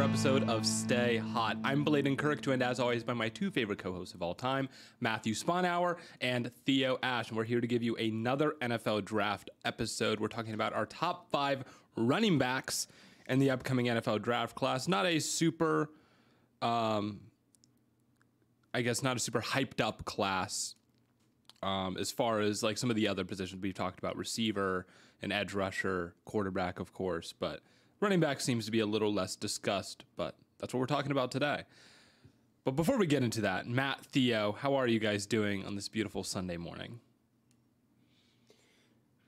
episode of Stay Hot. I'm Blaiden, joined as always by my two favorite co-hosts of all time, Matthew Sponhour and Theo Ash. And we're here to give you another NFL draft episode. We're talking about our top 5 running backs in the upcoming NFL draft class. Not a super, not a super hyped up class as far as like some of the other positions we've talked about, receiver and edge rusher, quarterback, of course, but running back seems to be a little less discussed, but that's what we're talking about today. But before we get into that, Matt, Theo, how are you guys doing on this beautiful Sunday morning?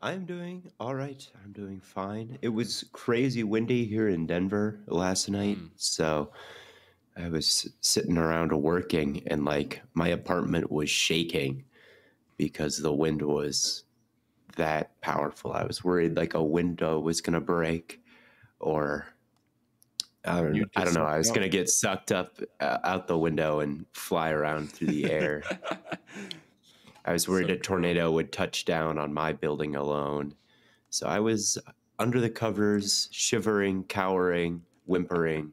I'm doing all right. I'm doing fine. It was crazy windy here in Denver last night, so I was sitting around working, and like my apartment was shaking because the wind was that powerful. I was worried like a window was gonna break. Or I don't know. I was going to get sucked up out the window and fly around through the air. I was worried a tornado would touch down on my building alone. So I was under the covers, shivering, cowering, whimpering.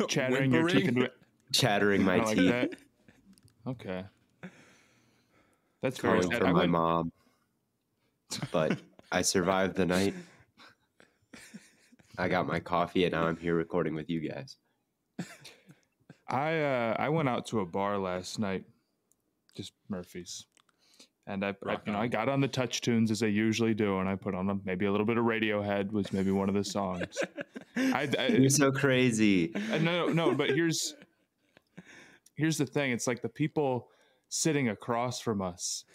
Chattering your teeth. Chattering my teeth. That. Okay. That's calling for my mom. But I survived the night. I got my coffee, and now I'm here recording with you guys. I went out to a bar last night, just Murphy's, and I got on the touch tunes as I usually do, and I put on maybe a little bit of Radiohead was maybe one of the songs. You're so crazy. No, but here's the thing. It's like the people sitting across from us.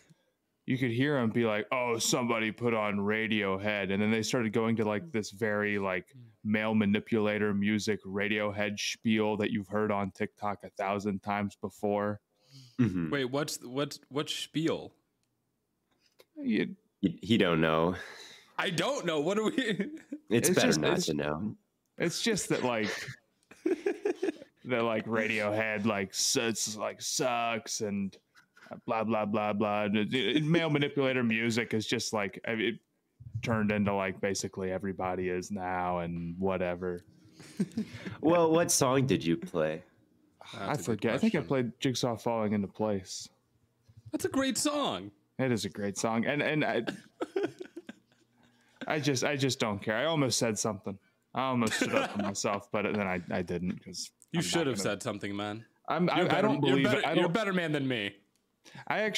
You could hear them be like, "Oh, somebody put on Radiohead," and then they started going to like this very like male manipulator music Radiohead spiel that you've heard on TikTok 1,000 times before. Mm-hmm. Wait, what's spiel? He don't know. I don't know. What are we? It's better not to know. It's just that like Radiohead sucks and blah blah blah blah. Male manipulator music is just like it turned into like basically everybody is now and whatever. Well, what song did you play? I forget. I think I played Jigsaw Falling Into Place. That's a great song. It is a great song, and I just don't care. I almost said something. I almost stood up for myself, but then I didn't because you should have said something, man. I don't believe it. You're a better man than me. I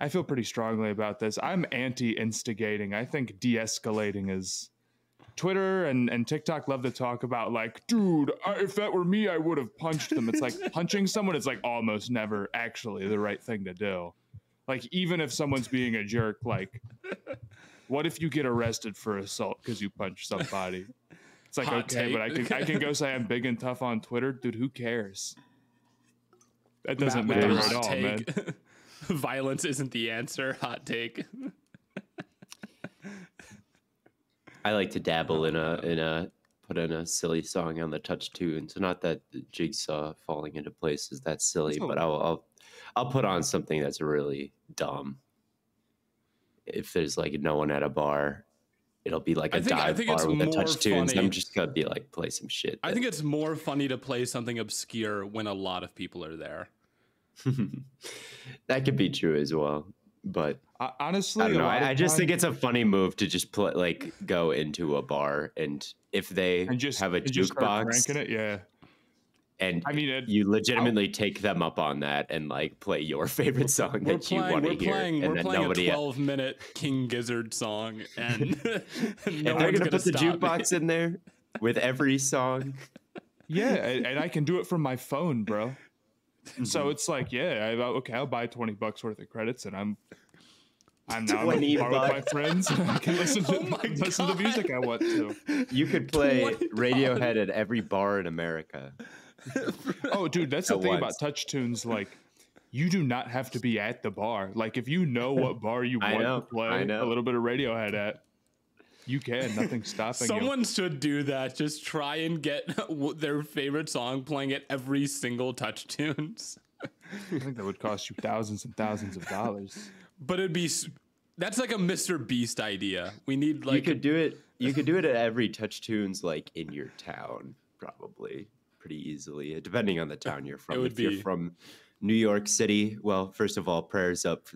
feel pretty strongly about this. I'm anti-instigating. I think de-escalating is Twitter and TikTok love to talk about like, dude, if that were me, I would have punched them. It's like punching someone is like almost never actually the right thing to do. Like even if someone's being a jerk, like what if you get arrested for assault because you punched somebody? It's like, hot okay, take. But I can go say I'm big and tough on Twitter. Dude, who cares? That doesn't matter at all, man. Violence isn't the answer. Hot take. I like to dabble put in a silly song on the touch tunes. Not that the Jigsaw Falling Into Place is that silly, but I'll put on something that's really dumb. If there's like no one at a bar, it'll be like a dive bar with a touch tunes. I'm just gonna be like play some shit. I think it's more funny to play something obscure when a lot of people are there. That could be true as well, but honestly, I don't know. I just think it's a funny move to just play, like go into a bar and if they have a jukebox, yeah. And I mean, you legitimately take them up on that and like play your favorite song that you want to hear. We're playing a 12-minute King Gizzard song, and they're gonna put the jukebox in there with every song. Yeah, and I can do it from my phone, bro. So it's like, yeah, I'll buy $20 worth of credits, and I'm now in a bar with my friends. And I can listen to the music I want to. You could play Radiohead at every bar in America. Oh, dude, that's the thing about touch tunes. Like, you do not have to be at the bar. Like, if you know what bar you want to play a little bit of Radiohead at, you can. Nothing's stopping you. Someone should do that. Just try and get their favorite song playing at every single touch tunes. I think that would cost you thousands and thousands of dollars. But that's like a Mr. Beast idea. We need like you could do it at every touch tunes like in your town. probably pretty easily, depending on the town you're from. If you're from New York City, well, first of all, prayers up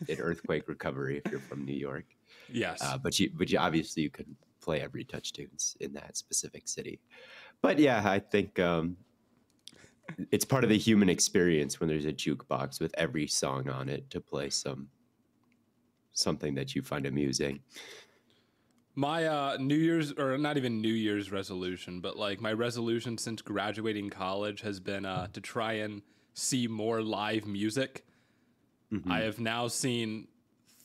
in earthquake recovery if you're from New York. Yes. But you obviously you can play every touch tunes in that specific city. But yeah, I think it's part of the human experience when there's a jukebox with every song on it to play something that you find amusing. My New Year's, or not even New Year's resolution, but like my resolution since graduating college has been to try and see more live music. Mm-hmm. I have now seen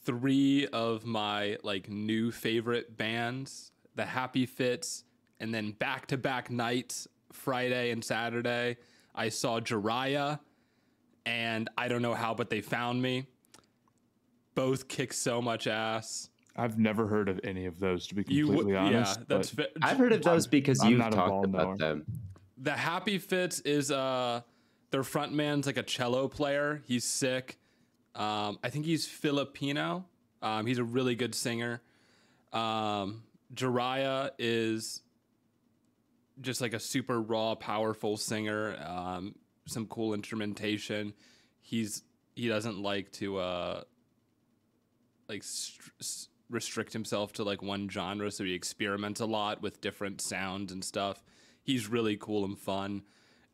3 of my like new favorite bands, the Happy Fits, and then back-to-back nights, Friday and Saturday, I saw Jiraiya and I Don't Know How But They Found Me. Both kick so much ass. I've never heard of any of those, to be completely honest. Yeah, that's I've heard of those because you've talked about knower. them. The Happy Fits is their frontman's like a cello player. He's sick. I think he's Filipino. He's a really good singer. Jiraiya is just like a super raw, powerful singer. Some cool instrumentation. He doesn't like to restrict himself to like one genre, so he experiments a lot with different sounds and stuff. He's really cool and fun.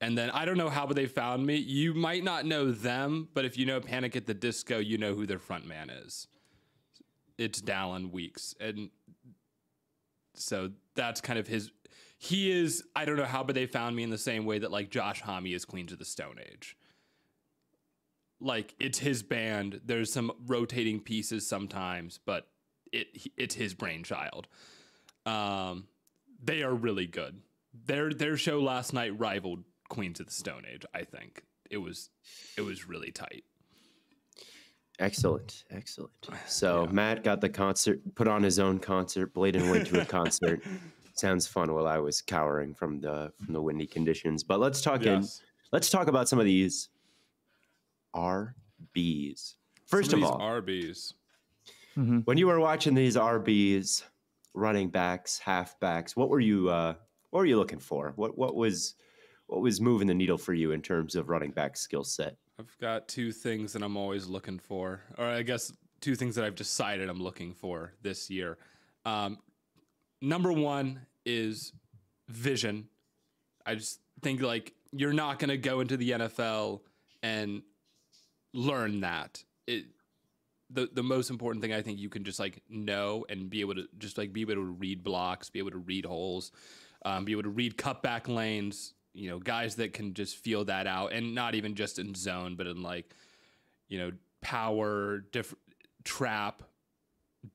And then I Don't Know How But They Found Me. You might not know them, but if you know Panic at the Disco, you know who their front man is. It's Dallin Weeks. And so that's kind of his. He is I Don't Know How But They Found Me in the same way that like Josh Homme is Queens of the Stone Age. Like, it's his band. There's some rotating pieces sometimes, but it's his brainchild. They are really good. Their show last night rivaled Queens of the Stone Age, I think. It was really tight. Excellent. So yeah. Matt got the concert, put on his own concert. Blaiden went to a concert. Sounds fun while I was cowering from the windy conditions. But let's talk about some of these RBs. First of all, RBs. Mm-hmm. When you were watching these RBs, running backs, halfbacks, what were you looking for? What was moving the needle for you in terms of running back skill set? I've got 2 things that I'm always looking for, or I guess 2 things that I've decided I'm looking for this year. Number 1 is vision. I just think like you're not going to go into the NFL and learn that. The most important thing I think you can just like know and be able to just like be able to read blocks, be able to read holes, be able to read cutback lanes, you know, guys that can just feel that out, and not even just in zone, but in like, you know, power, different trap,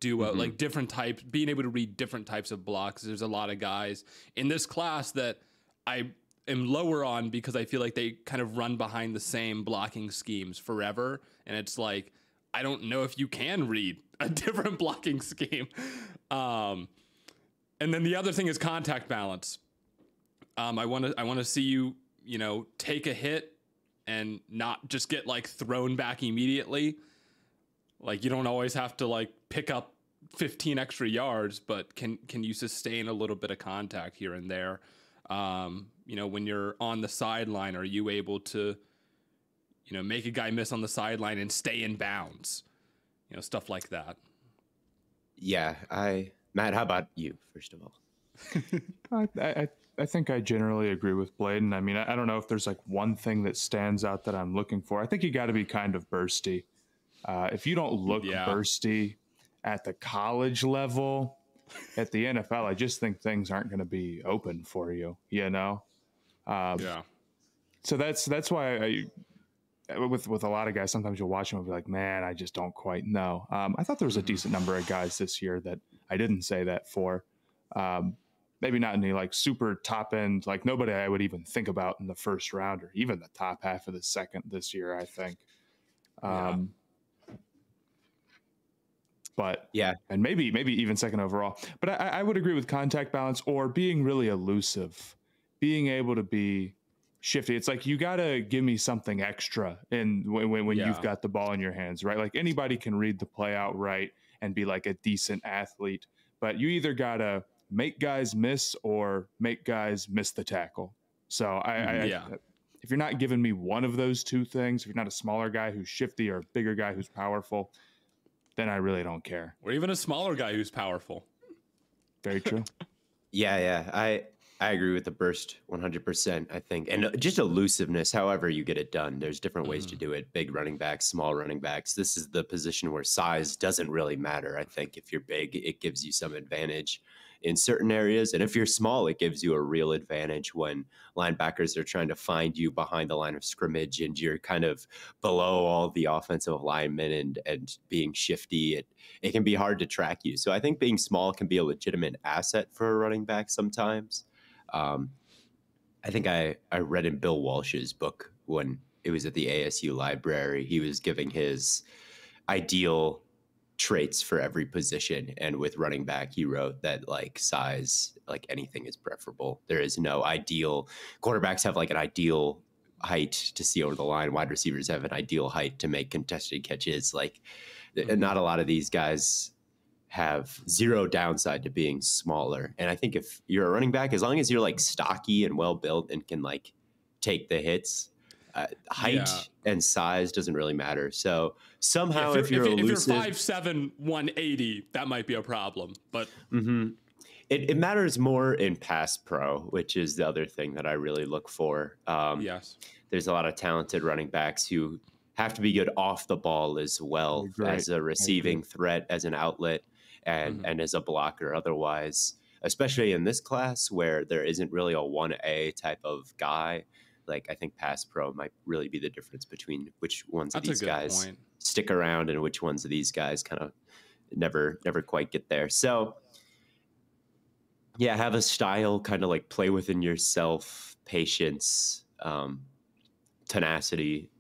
duo, like different types, being able to read different types of blocks. There's a lot of guys in this class that I am lower on because I feel like they kind of run behind the same blocking schemes forever. And it's like, I don't know if you can read a different blocking scheme. And then the other thing is contact balance. I want to see you, you know, take a hit and not just get like thrown back immediately. Like, you don't always have to like pick up 15 extra yards, but can you sustain a little bit of contact here and there? You know, when you're on the sideline, are you able to, you know, make a guy miss on the sideline and stay in bounds? You know, stuff like that. Yeah, Matt, how about you, first of all? I think I generally agree with Blaiden. I mean, I don't know if there's like one thing that stands out that I'm looking for. I think you got to be kind of bursty. If you don't look bursty at the college level, at the NFL, I just think things aren't going to be open for you, you know? So that's why with a lot of guys, sometimes you'll watch them and be like, man, I just don't quite know. I thought there was a decent number of guys this year that I didn't say that for. Maybe not any like super top end, like nobody I would even think about in the first round or even the top half of the second this year, I think. But yeah, and maybe even second overall. But I would agree with contact balance or being really elusive, being able to be shifty. It's like you got to give me something extra when you've got the ball in your hands, right? Like anybody can read the play out right and be like a decent athlete, but you either got to make guys miss or make guys miss the tackle. So if you're not giving me one of those two things, if you're not a smaller guy who's shifty or a bigger guy who's powerful, then I really don't care. Or even a smaller guy who's powerful. Very true. Yeah. I agree with the burst 100%, I think. And just elusiveness, however you get it done. There's different ways to do it. Big running backs, small running backs. This is the position where size doesn't really matter. I think if you're big, it gives you some advantage in certain areas. And if you're small, it gives you a real advantage when linebackers are trying to find you behind the line of scrimmage and you're kind of below all the offensive linemen and being shifty. It can be hard to track you. So I think being small can be a legitimate asset for a running back sometimes. I think I read in Bill Walsh's book when it was at the ASU library, he was giving his ideal traits for every position. And with running back, he wrote that like size, like anything is preferable. There is no ideal. Quarterbacks have like an ideal height to see over the line. Wide receivers have an ideal height to make contested catches. Like not a lot of these guys have zero downside to being smaller. And I think if you're a running back, as long as you're like stocky and well built and can like take the hits, height and size doesn't really matter. So somehow if you're elusive, if you're 5'7", 180, that might be a problem. But it matters more in pass pro, which is the other thing that I really look for. There's a lot of talented running backs who have to be good off the ball as well as a receiving threat, as an outlet, and as a blocker otherwise, especially in this class where there isn't really a 1A type of guy. Like I think pass pro might really be the difference between which ones of these guys stick around and which ones of these guys kind of never quite get there. So yeah, have a style, kind of like play within yourself, patience, tenacity,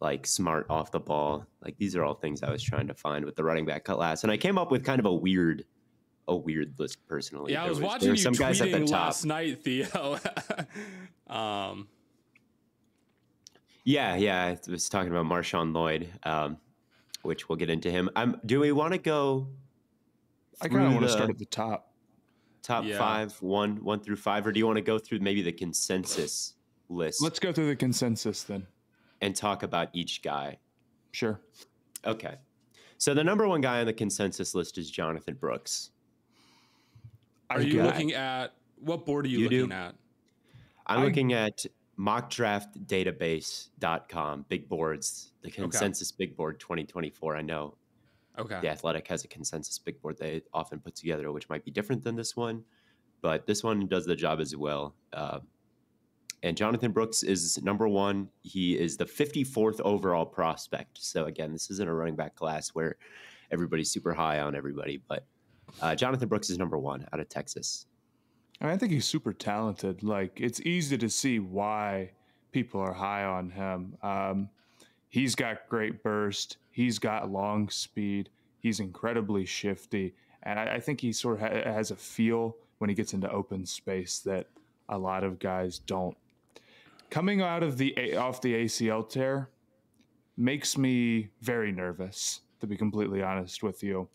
like smart off the ball. Like these are all things I was trying to find with the running back class. And I came up with kind of a weird list personally. Yeah, I was watching you some guys at the top last night, Theo. Yeah, I was talking about Marshawn Lloyd, which we'll get into him. Do we want to go? I kind of want to start at the top. Top 5, 1 through 5, or do you want to go through maybe the consensus list? Let's go through the consensus then. And talk about each guy. Sure. Okay. So the number one guy on the consensus list is Jonathon Brooks. Are you looking at, what board are you looking at? I'm looking at mockdraftdatabase.com, big boards, the consensus big board 2024. I know The Athletic has a consensus big board they often put together, which might be different than this one, but this one does the job as well. And Jonathon Brooks is number one. He is the 54th overall prospect. So again, this isn't a running back class where everybody's super high on everybody, but Jonathon Brooks is number one out of Texas. I think he's super talented. Like, it's easy to see why people are high on him. He's got great burst. He's got long speed. He's incredibly shifty. And I think he sort of has a feel when he gets into open space that a lot of guys don't. Coming out of off the ACL tear makes me very nervous, to be completely honest with you.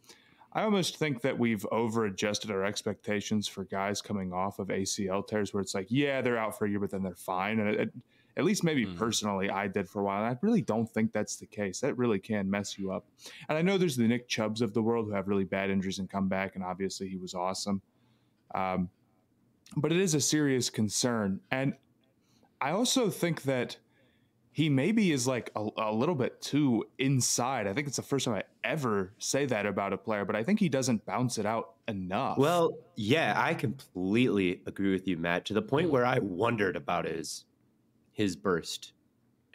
I almost think that we've over-adjusted our expectations for guys coming off of ACL tears where it's like, yeah, they're out for a year, but then they're fine. And at least maybe personally I did for a while. And I really don't think that's the case. That really can mess you up. And I know there's the Nick Chubbs of the world who have really bad injuries and come back, and obviously he was awesome. But it is a serious concern. And I also think that he maybe is like a little bit too inside. I think it's the first time I ever say that about a player, but I think he doesn't bounce it out enough. Well, yeah, I completely agree with you, Matt, to the point where I wondered about his burst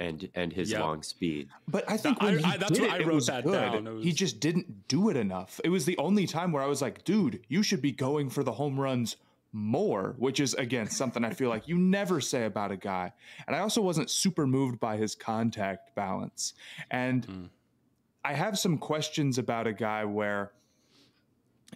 and his long speed. But I think when I wrote that down. He just didn't do it enough. It was the only time where I was like, dude, you should be going for the home runs more, which is, again, something I feel like you never say about a guy. And I also wasn't super moved by his contact balance. And I have some questions about a guy where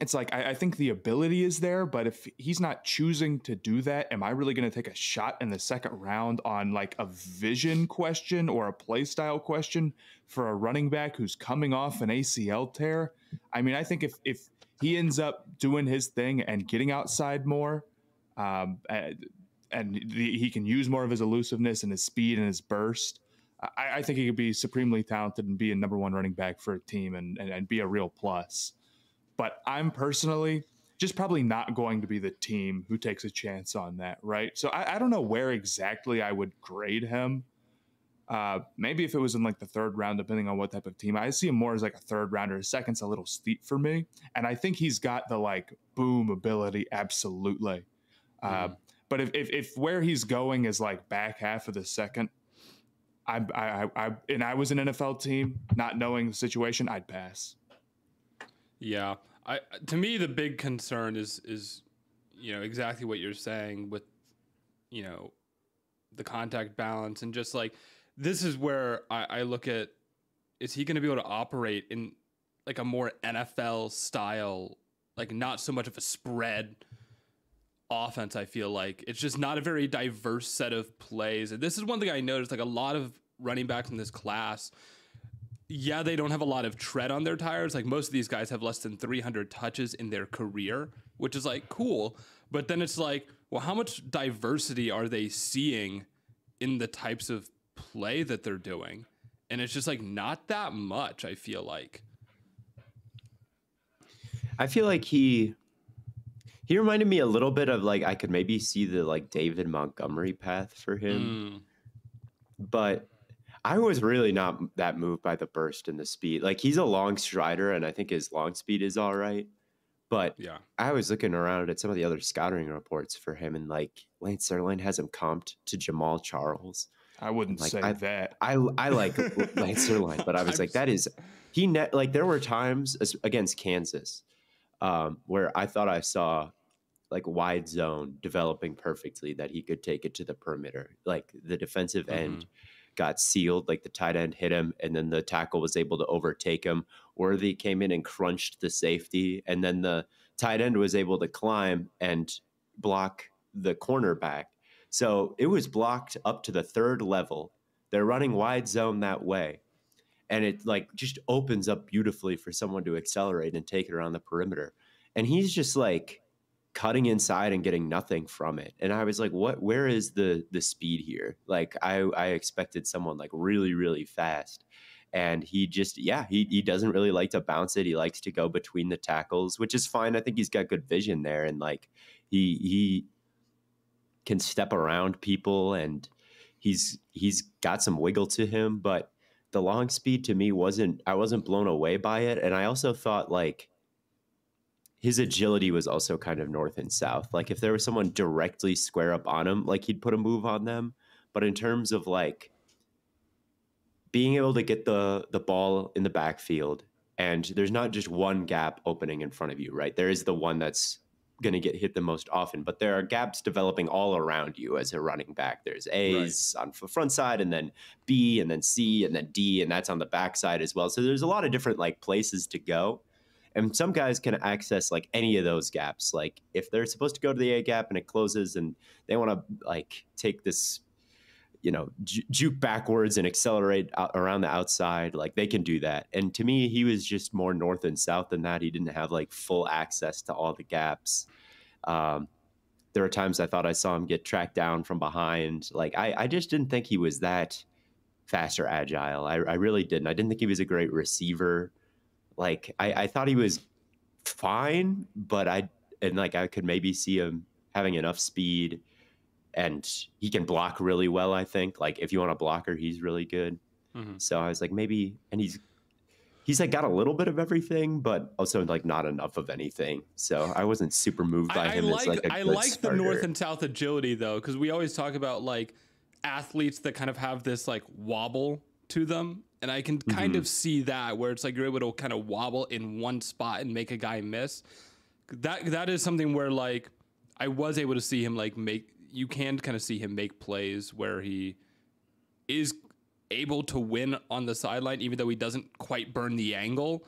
it's like I think the ability is there, but if he's not choosing to do that, am I really going to take a shot in the second round on like a vision question or a play style question for a running back who's coming off an ACL tear? I mean, I think if he ends up doing his thing and getting outside more, he can use more of his elusiveness and his speed and his burst, I think he could be supremely talented and be a number one running back for a team and be a real plus. But I'm personally just probably not going to be the team who takes a chance on that, right? So I don't know where exactly I would grade him. Maybe if it was in like the third round, depending on what type of team. I see him more as like a third rounder. A second's a little steep for me. And I think he's got the like boom ability, absolutely. But if where he's going is like back half of the second, and I was an NFL team, not knowing the situation, I'd pass. Yeah, to me the big concern is exactly what you're saying with the contact balance, and just like this is where I look at, is he going to be able to operate in like a more NFL style, like not so much of a spread offense? I feel like it's just not a very diverse set of plays, and this is one thing I noticed. Like a lot of running backs in this class, yeah, they don't have a lot of tread on their tires. Like most of these guys have less than 300 touches in their career, which is like cool. But then it's like, well, how much diversity are they seeing in the types of play that they're doing? And it's just like not that much, I feel like. I feel like he reminded me a little bit of like, I could maybe see the like David Montgomery path for him. But I was really not that moved by the burst and the speed. Like he's a long strider, and I think his long speed is all right. But yeah, I was looking around at some of the other scouting reports for him, and like Lance Zierlein has him comped to Jamal Charles. I wouldn't say that. I like Lance Zierlein, but I was like, that is like there were times against Kansas where I thought I saw like wide zone developing perfectly, that he could take it to the perimeter. Like the defensive end got sealed, like the tight end hit him, and then the tackle was able to overtake him. Worthy came in and crunched the safety, and then the tight end was able to climb and block the cornerback. So it was blocked up to the third level. They're running wide zone that way, and it like just opens up beautifully for someone to accelerate and take it around the perimeter. And he's just like cutting inside and getting nothing from it. And I was like, where is the speed here? Like I expected someone like really, really fast. And he just, he doesn't really like to bounce it. He likes to go between the tackles, which is fine. I think he's got good vision there. And like he can step around people, and he's got some wiggle to him, but the long speed to me I wasn't blown away by it. And I also thought like his agility was also kind of north and south. Like if there was someone directly square up on him, like he'd put a move on them. But in terms of like being able to get the ball in the backfield, and there's not just one gap opening in front of you, right? There is the one that's going to get hit the most often, but there are gaps developing all around you as a running back. There's A's on the front side, and then B, and then C, and then D, and that's on the back side as well. So there's a lot of different like places to go. And some guys can access like any of those gaps. Like if they're supposed to go to the A gap and it closes, and they want to like take this, juke backwards and accelerate around the outside, like they can do that. And to me, he was just more north and south than that. He didn't have like full access to all the gaps. There were times I thought I saw him get tracked down from behind. Like I just didn't think he was that fast or agile. I really didn't. I didn't think he was a great receiver. Like I thought he was fine, but I could maybe see him having enough speed, and he can block really well. I think like if you want a blocker, he's really good. So I was like, maybe, and he's like got a little bit of everything, but also like not enough of anything. So I wasn't super moved by him. I like the north and south agility though, because we always talk about like athletes that kind of have this like wobble to them. And I can kind of see that, where it's like you're able to kind of wobble in one spot and make a guy miss. That is something where like I was able to see him like you can kind of see him make plays where he is able to win on the sideline, even though he doesn't quite burn the angle.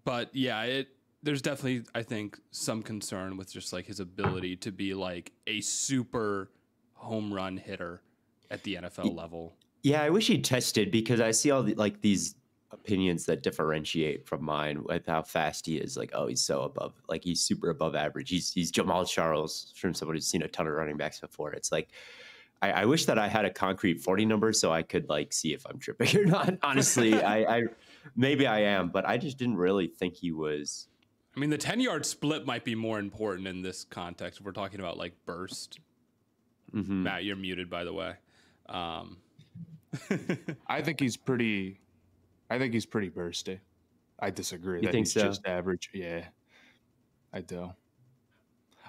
But yeah, there's definitely, I think, some concern with just like his ability to be like a super home run hitter at the NFL level. Yeah, I wish he tested, because I see all these opinions that differentiate from mine with how fast he is. Like, oh, he's so above, like he's super above average. He's Jamal Charles, from somebody who's seen a ton of running backs before. It's like, I wish that I had a concrete 40 number so I could like see if I'm tripping or not. Honestly, I maybe I am, but I just didn't really think he was. I mean, the 10-yard split might be more important in this context. If we're talking about like burst. Mm-hmm. Matt, you're muted, by the way. I think he's pretty bursty. I disagree. You think he's so? Just average. Yeah, I do.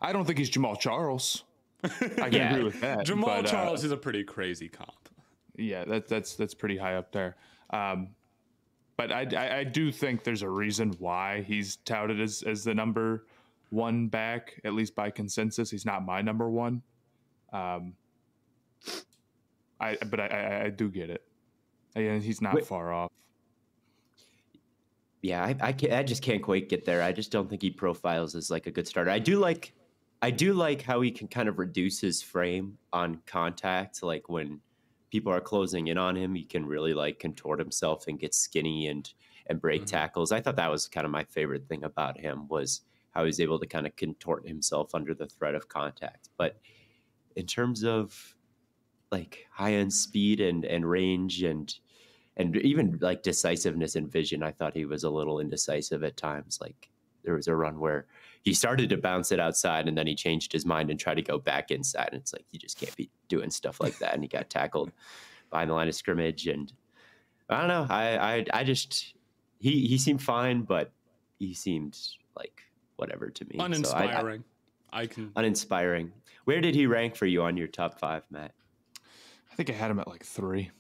I don't think he's Jamal Charles. I can agree with that. Jamal Charles is a pretty crazy comp. Yeah, that's pretty high up there. But I do think there's a reason why he's touted as the number one back, at least by consensus. He's not my number one. I do get it. And he's not far off. Yeah, I just can't quite get there. I just don't think he profiles as like a good starter. I do like how he can kind of reduce his frame on contact. Like when people are closing in on him, he can really like contort himself and get skinny and break tackles. I thought that was kind of my favorite thing about him, was how he's able to kind of contort himself under the threat of contact. But in terms of like high end speed and range and even like decisiveness and vision, I thought he was a little indecisive at times. Like there was a run where he started to bounce it outside and then he changed his mind and tried to go back inside. And it's like, you just can't be doing stuff like that. And he got tackled behind the line of scrimmage. And I don't know. I just, he seemed fine, but he seemed like whatever to me. Uninspiring. So uninspiring. Where did he rank for you on your top 5, Matt? I think I had him at like 3.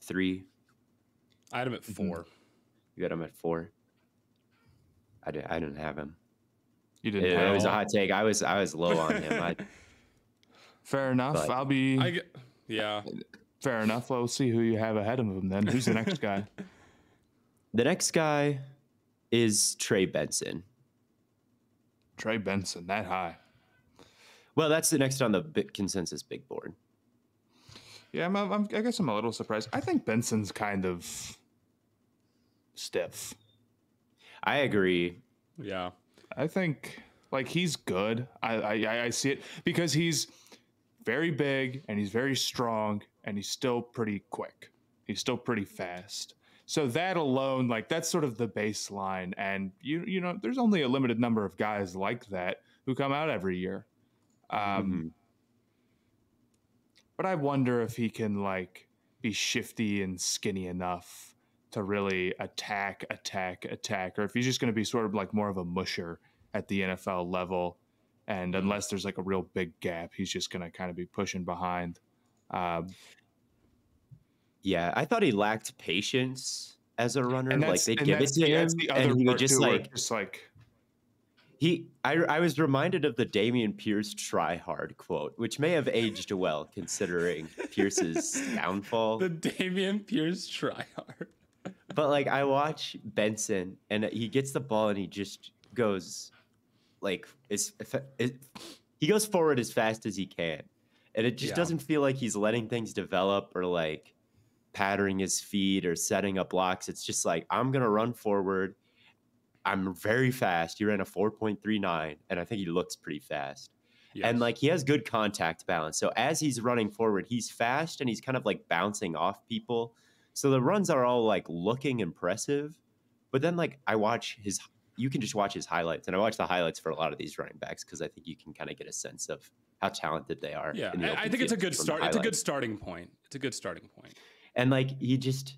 3. I had him at 4. You got him at 4. I didn't have him. You didn't. It was a hot take. I was low on him. Fair enough. But, yeah. Fair enough. We'll see who you have ahead of him then. Who's the next guy? The next guy is Trey Benson. Trey Benson, that high. Well, that's the next on the consensus big board. Yeah, I guess I'm a little surprised. I think Benson's kind of stiff. I agree. Yeah. I think like he's good. I see it because he's very big and he's very strong and he's still pretty quick. He's still pretty fast. So that alone, like that's sort of the baseline. And you know, there's only a limited number of guys like that who come out every year. But I wonder if he can like be shifty and skinny enough to really attack, or if he's just going to be sort of like more of a musher at the NFL level. And unless there's like a real big gap, he's just going to kind of be pushing behind. Yeah, I thought he lacked patience as a runner. Like they give it to him, the and he would just I was reminded of the Dameon Pierce "try hard" quote, which may have aged well considering Pierce's downfall. The Dameon Pierce "try hard." But like I watch Benson, and he gets the ball, and he just goes like he goes forward as fast as he can, and it just doesn't feel like he's letting things develop or like patterning his feet or setting up blocks. It's just like, I'm gonna run forward. I'm very fast. He ran a 4.39, and I think he looks pretty fast. Yes. And like he has good contact balance. So as he's running forward, he's fast and he's kind of like bouncing off people. So the runs are all like looking impressive. But then like you can just watch his highlights. And I watch the highlights for a lot of these running backs because I think you can kind of get a sense of how talented they are. Yeah, I think it's a good start. It's a good starting point. And like he's just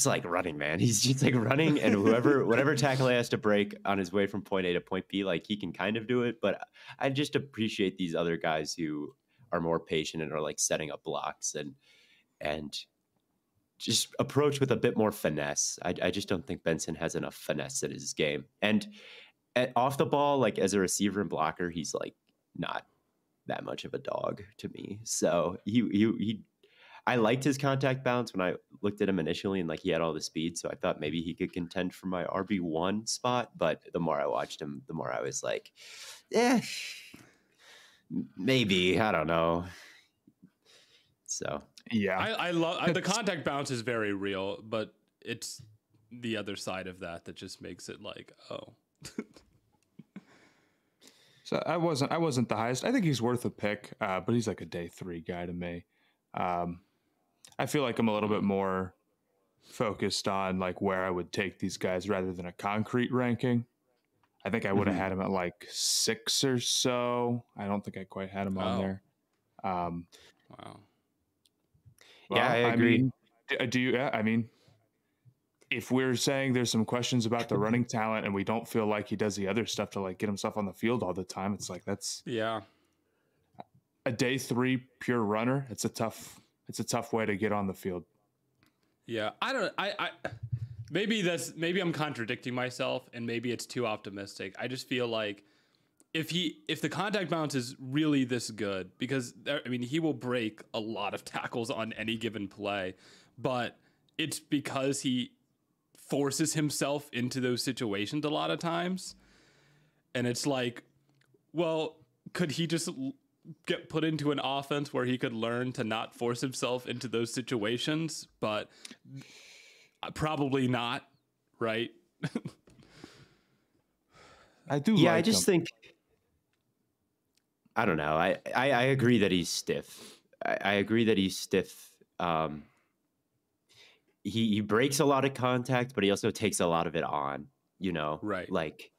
like running, man. He's just like running, and whatever tackle he has to break on his way from point A to point B, like he can kind of do it. But I just appreciate these other guys who are more patient and are like setting up blocks and just approach with a bit more finesse. I just don't think Benson has enough finesse in his game. And off the ball, like as a receiver and blocker, he's like not that much of a dog to me. So he I liked his contact balance when I looked at him initially and like he had all the speed, so I thought maybe he could contend for my RB1 spot. But the more I watched him, the more I was like, yeah, maybe, I don't know. So yeah, I love the contact bounce is very real, but it's the other side of that just makes it like, oh. So I wasn't the highest. I think he's worth a pick, but he's like a day 3 guy to me. I feel like I'm a little bit more focused on like where I would take these guys rather than a concrete ranking. I think I would have had him at like 6 or so. I don't think I quite had him on there. Wow. Well, yeah, I agree. Do you? I mean, if we're saying there's some questions about the running talent and we don't feel like he does the other stuff to like get himself on the field all the time, it's like that's a day 3 pure runner. It's a tough way to get on the field. Yeah, I maybe I'm contradicting myself and maybe it's too optimistic. I just feel like if the contact bounce is really this good, because I mean he will break a lot of tackles on any given play, but it's because he forces himself into those situations a lot of times. And it's like, well, could he just get put into an offense where he could learn to not force himself into those situations? But probably not, right? I do. Yeah, like I just him. think, I don't know. I agree that he's stiff. I agree that he's stiff. He breaks a lot of contact, but he also takes a lot of it on, Right. Like,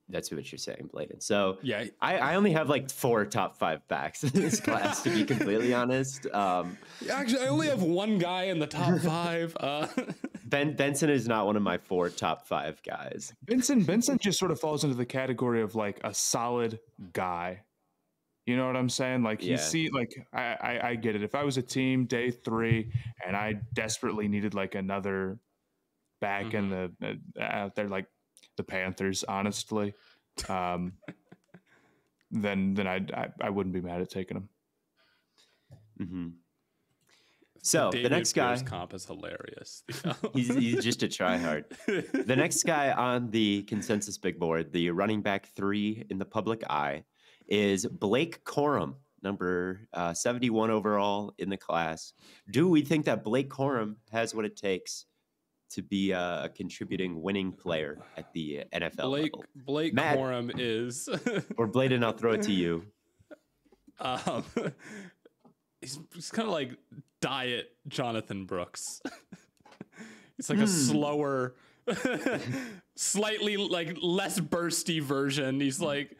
that's what you're saying, Blaiden. So Yeah, I only have like 4 top 5 backs in this class, to be completely honest. actually, I only have one guy in the top 5. Benson is not one of my 4 top 5 guys. Benson just sort of falls into the category of like a solid guy. You know what I'm saying? Like I get it. If I was a team day 3 and I desperately needed like another back in the out there, like the Panthers, honestly, then I wouldn't be mad at taking him. Mm-hmm. So the next guy, comp is hilarious. he's just a tryhard. The next guy on the consensus big board, the running back 3 in the public eye, is Blake Corum, number 71 overall in the class. Do we think that Blake Corum has what it takes to be a contributing winning player at the NFL level? Blake Corum is... or Blaiden, I'll throw it to you. He's kind of like diet Jonathon Brooks. He's like a slower, slightly like less bursty version. He's like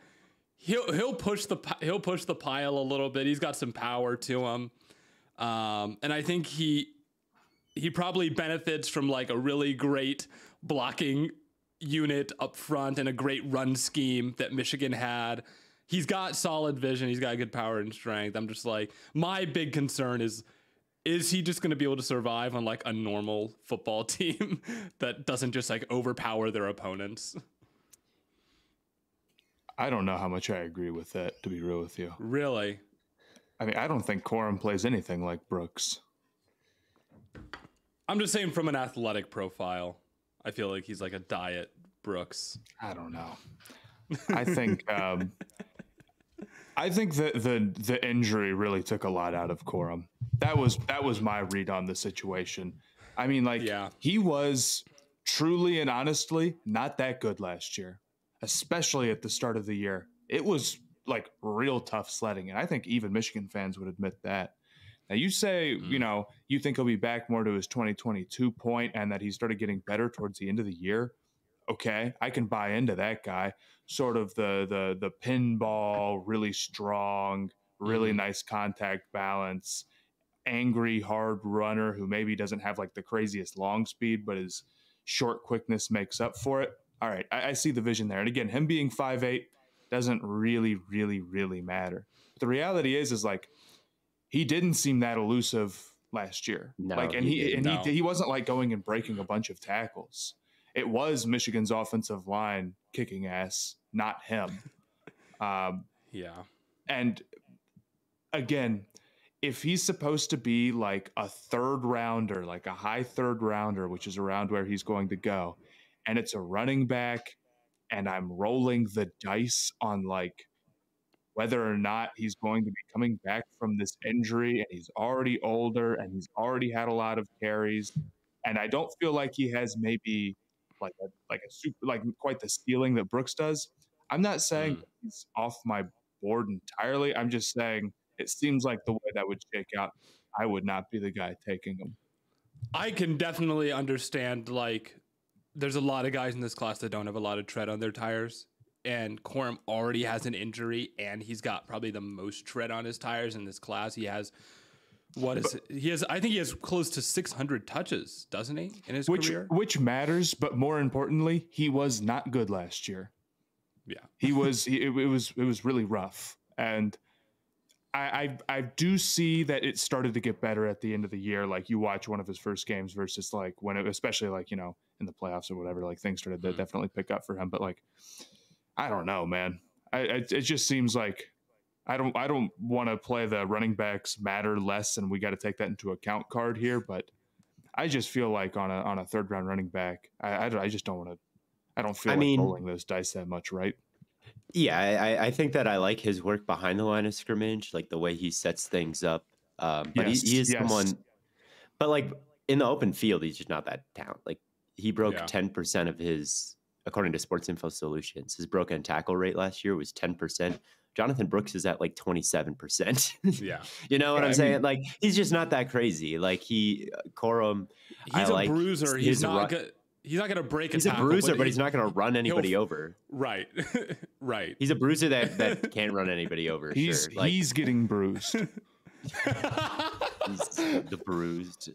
he'll push the pile a little bit. He's got some power to him, and I think he probably benefits from like a really great blocking unit up front and a great run scheme that Michigan had. He's got solid vision. He's got good power and strength. I'm just like, my big concern is he just going to be able to survive on like a normal football team that doesn't just like overpower their opponents? I don't know how much I agree with that, to be real with you. Really? I mean, I don't think Corum plays anything like Brooks. I'm just saying from an athletic profile, I feel like he's like a diet Brooks. I don't know. I think I think that the injury really took a lot out of Corum. That was my read on the situation. I mean, like, he was truly and honestly not that good last year, especially at the start of the year. It was like real tough sledding, and I think even Michigan fans would admit that. Now, you say, you think he'll be back more to his 2022 point and that he started getting better towards the end of the year. Okay, I can buy into that guy. Sort of the pinball, really strong, really nice contact balance, angry, hard runner who maybe doesn't have like the craziest long speed, but his short quickness makes up for it. All right, I see the vision there. And again, him being 5'8" doesn't really, really, really matter. But the reality is like, he didn't seem that elusive last year. No, like, and he wasn't like going and breaking a bunch of tackles. It was Michigan's offensive line kicking ass, not him. Yeah. And again, if he's supposed to be like a third rounder, like a high third rounder, which is around where he's going to go, and it's a running back, and I'm rolling the dice on like whether or not he's going to be coming back from this injury, and he's already older and he's already had a lot of carries, and I don't feel like he has maybe like a super like quite the ceiling that Brooks does. I'm not saying he's off my board entirely. I'm just saying it seems like the way that would shake out, I would not be the guy taking him. I can definitely understand, like, there's a lot of guys in this class that don't have a lot of tread on their tires, and Corum already has an injury, and he's got probably the most tread on his tires in this class. He has, I think he has close to 600 touches, doesn't he, in his career? Which matters, but more importantly, he was not good last year. Yeah. It was really rough. And I do see that it started to get better at the end of the year. Like, you watch one of his first games versus like especially like, you know, in the playoffs or whatever, like things started to definitely pick up for him. But like, I don't know, man. It just seems like I don't want to play the running backs matter less, and we got to take that into account card here. But I just feel like on a third round running back, I just don't want to. I don't feel like rolling those dice that much, right? Yeah, I think that I like his work behind the line of scrimmage, like the way he sets things up. But he is someone, but like in the open field, he's just not that talented. Like, he broke 10% of his, according to Sports Info Solutions, his broken tackle rate last year was 10%. Jonathon Brooks is at like 27%. Yeah. You know what I'm saying? Like, he's just not that crazy. Like, Corum, he's a bruiser. He's not good. He's not going to break a tackle. He's a bruiser, but he's not going to run anybody over. Right. Right. He's a bruiser that can't run anybody over. He's getting bruised. He's the bruised.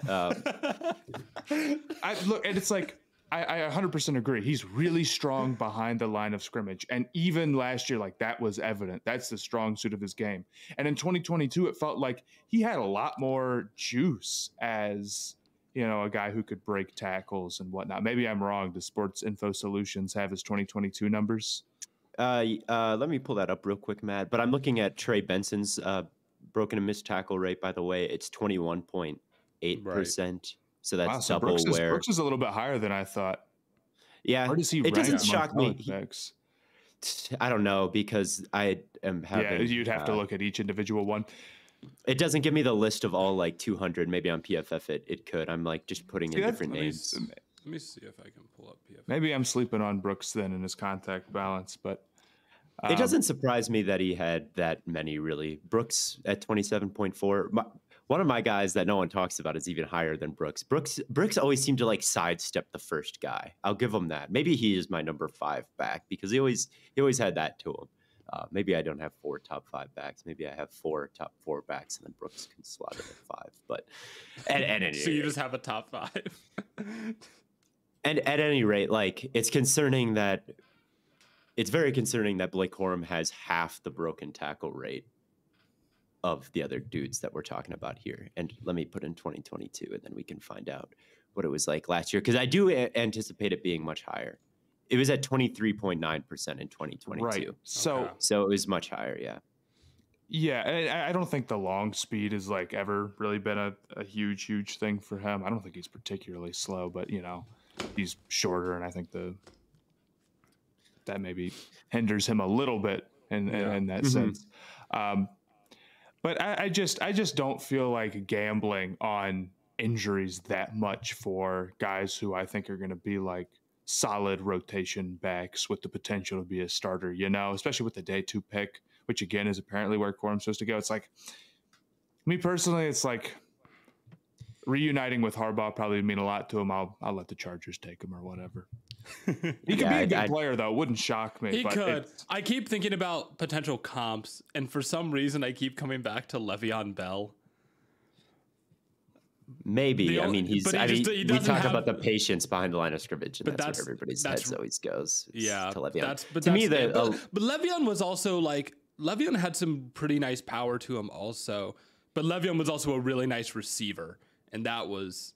Look, and it's like, I 100% agree. He's really strong behind the line of scrimmage. And even last year, like, that was evident. That's the strong suit of his game. And in 2022, it felt like he had a lot more juice as, you know, a guy who could break tackles and whatnot. Maybe I'm wrong. Does Sports Info Solutions have his 2022 numbers? Let me pull that up real quick, Matt. But I'm looking at Trey Benson's broken and missed tackle rate, by the way. It's 21.8%. Right. So that's double where Brooks is a little bit higher than I thought. Yeah, where does he it doesn't shock me. I don't know, because I am having. Yeah, you'd have to look at each individual one. It doesn't give me the list of all like 200. Maybe on PFF it could. I'm like just putting in different names. Let me see if I can pull up PFF. Maybe I'm sleeping on Brooks then in his contact balance, but it doesn't surprise me that he had that many, really. Brooks at 27.4. One of my guys that no one talks about is even higher than Brooks. Brooks always seemed to like sidestep the first guy. I'll give him that. Maybe he is my number 5 back, because he always had that to him. Maybe I don't have 4 top 5 backs. Maybe I have 4 top 4 backs, and then Brooks can slot it at 5. But at any rate, so you just have a top 5. And at any rate, like, it's very concerning that Blake Corum has half the broken tackle rate of the other dudes that we're talking about here. And let me put in 2022, and then we can find out what it was like last year, because I do anticipate it being much higher. It was at 23.9% in 2022. Right. So it was much higher. Yeah. Yeah. I don't think the long speed has like ever really been a huge thing for him. I don't think he's particularly slow, but you know, he's shorter, and I think that maybe hinders him a little bit in that sense. But I just don't feel like gambling on injuries that much for guys who I think are going to be like solid rotation backs with the potential to be a starter, you know, especially with the day 2 pick, which again is apparently where Corum's supposed to go. It's like, me personally, it's like reuniting with Harbaugh probably mean a lot to him. I'll let the Chargers take him or whatever. He could be a good player, though. It wouldn't shock me. He could. I keep thinking about potential comps, and for some reason, I keep coming back to Le'Veon Bell. Maybe. We talk about the patience behind the line of scrimmage, and that's where everybody's heads always goes. Yeah. To Le'Veon. But Le'Veon was also like, Le'Veon had some pretty nice power to him also, but Le'Veon was also a really nice receiver, and that was...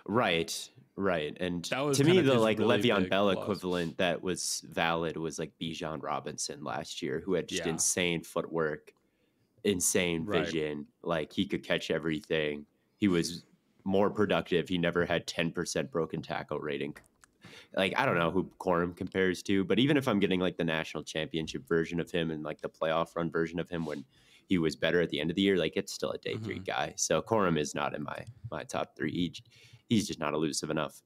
Right. And to me, the like really Le'Veon Bell equivalent that was valid was like Bijan Robinson last year, who had just insane footwork. insane vision. Like he could catch everything. He was more productive. He never had 10% broken tackle rating. Like, I don't know who Corum compares to, but even if I'm getting like the national championship version of him and like the playoff run version of him when he was better at the end of the year, like it's still a day 3 guy. So Corum is not in my top 3. He's just not elusive enough.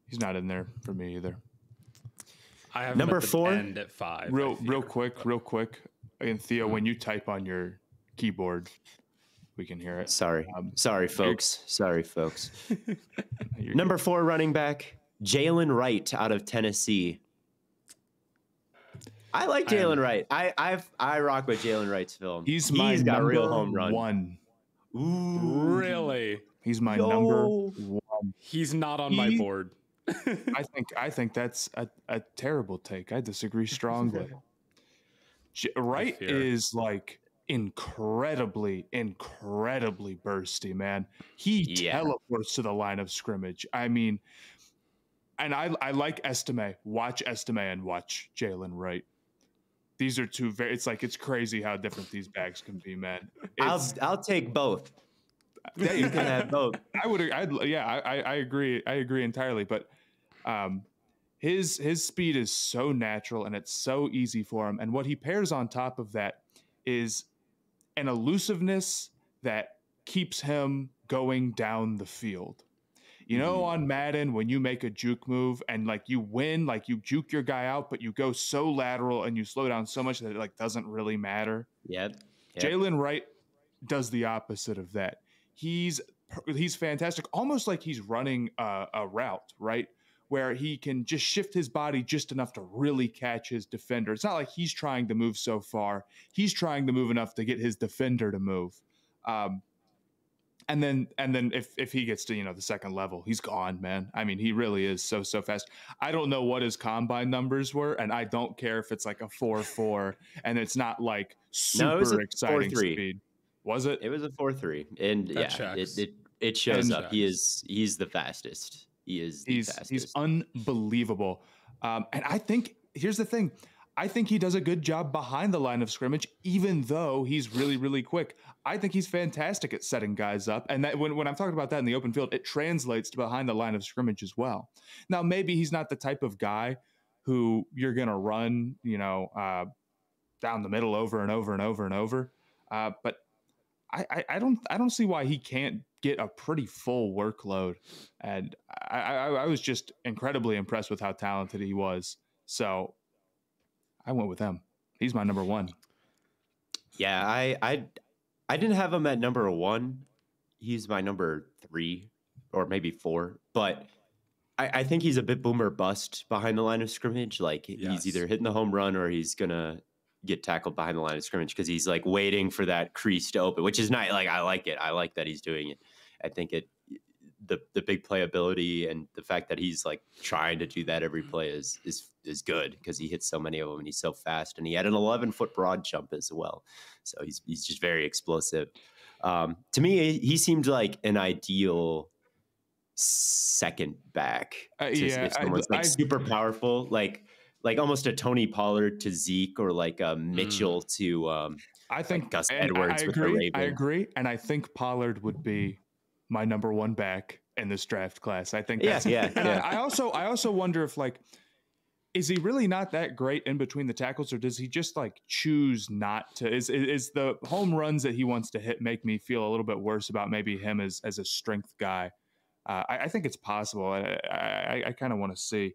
He's not in there for me either. I have number 4 end at 5. Real quick. And Theo, when you type on your keyboard, we can hear it. Sorry, folks. Number 4 running back, Jaylen Wright out of Tennessee. I like Jaylen Wright. I rock with Jaylen Wright's film. He's got real home run. 1. Ooh, really? He's my number 1. He's not on my board. I think that's a terrible take. I disagree strongly. Wright is like incredibly bursty, man. He teleports to the line of scrimmage. I mean, and I like Estime. Watch Estime and watch Jaylen Wright. These are two it's crazy how different these bags can be, man. I'll take both. Yeah, you can have both. I agree. I agree entirely. But his speed is so natural and it's so easy for him. And what he pairs on top of that is an elusiveness that keeps him going down the field. You know, on Madden, when you make a juke move and like you win, like you juke your guy out, but you go so lateral and you slow down so much that it like doesn't really matter. Yep. Jaylen Wright does the opposite of that. He's fantastic, almost like he's running a route, right? Where he can just shift his body just enough to really catch his defender. It's not like he's trying to move so far. He's trying to move enough to get his defender to move. And then if he gets to, the second level, he's gone, man. I mean, he really is so fast. I don't know what his combine numbers were, and I don't care if it's like a 4.4 and it's not like super exciting 4.3. speed. Was it? It was a 4.3. And it shows up. He's the fastest. He's the fastest. He's unbelievable. And I think here's the thing. I think he does a good job behind the line of scrimmage, even though he's really, really quick. I think he's fantastic at setting guys up. And that when I'm talking about that in the open field, it translates to behind the line of scrimmage as well. Now, maybe he's not the type of guy who you're going to run, down the middle over and over and over and over. But I don't see why he can't get a pretty full workload. And I was just incredibly impressed with how talented he was. So I went with him. He's my number 1. Yeah, I didn't have him at number 1. He's my number 3 or maybe 4. But I think he's a bit boomer bust behind the line of scrimmage. Like he's either hitting the home run or he's gonna get tackled behind the line of scrimmage because he's like waiting for that crease to open, which is not like I like it. I like that he's doing it. I think the big playability and the fact that he's like trying to do that every play is good because he hits so many of them and he's so fast, and he had an 11-foot broad jump as well. So he's just very explosive. To me, he seemed like an ideal second back. If someone's super powerful, like almost a Tony Pollard to Zeke or like a Mitchell to I think like Gus Edwards with the Ravens. I agree, and I think Pollard would be my number 1 back in this draft class. I think that's I also wonder if like, is he really not that great in between the tackles, or does he just like choose not to? Is the home runs that he wants to hit make me feel a little bit worse about maybe him as a strength guy? I think it's possible. I kind of want to see.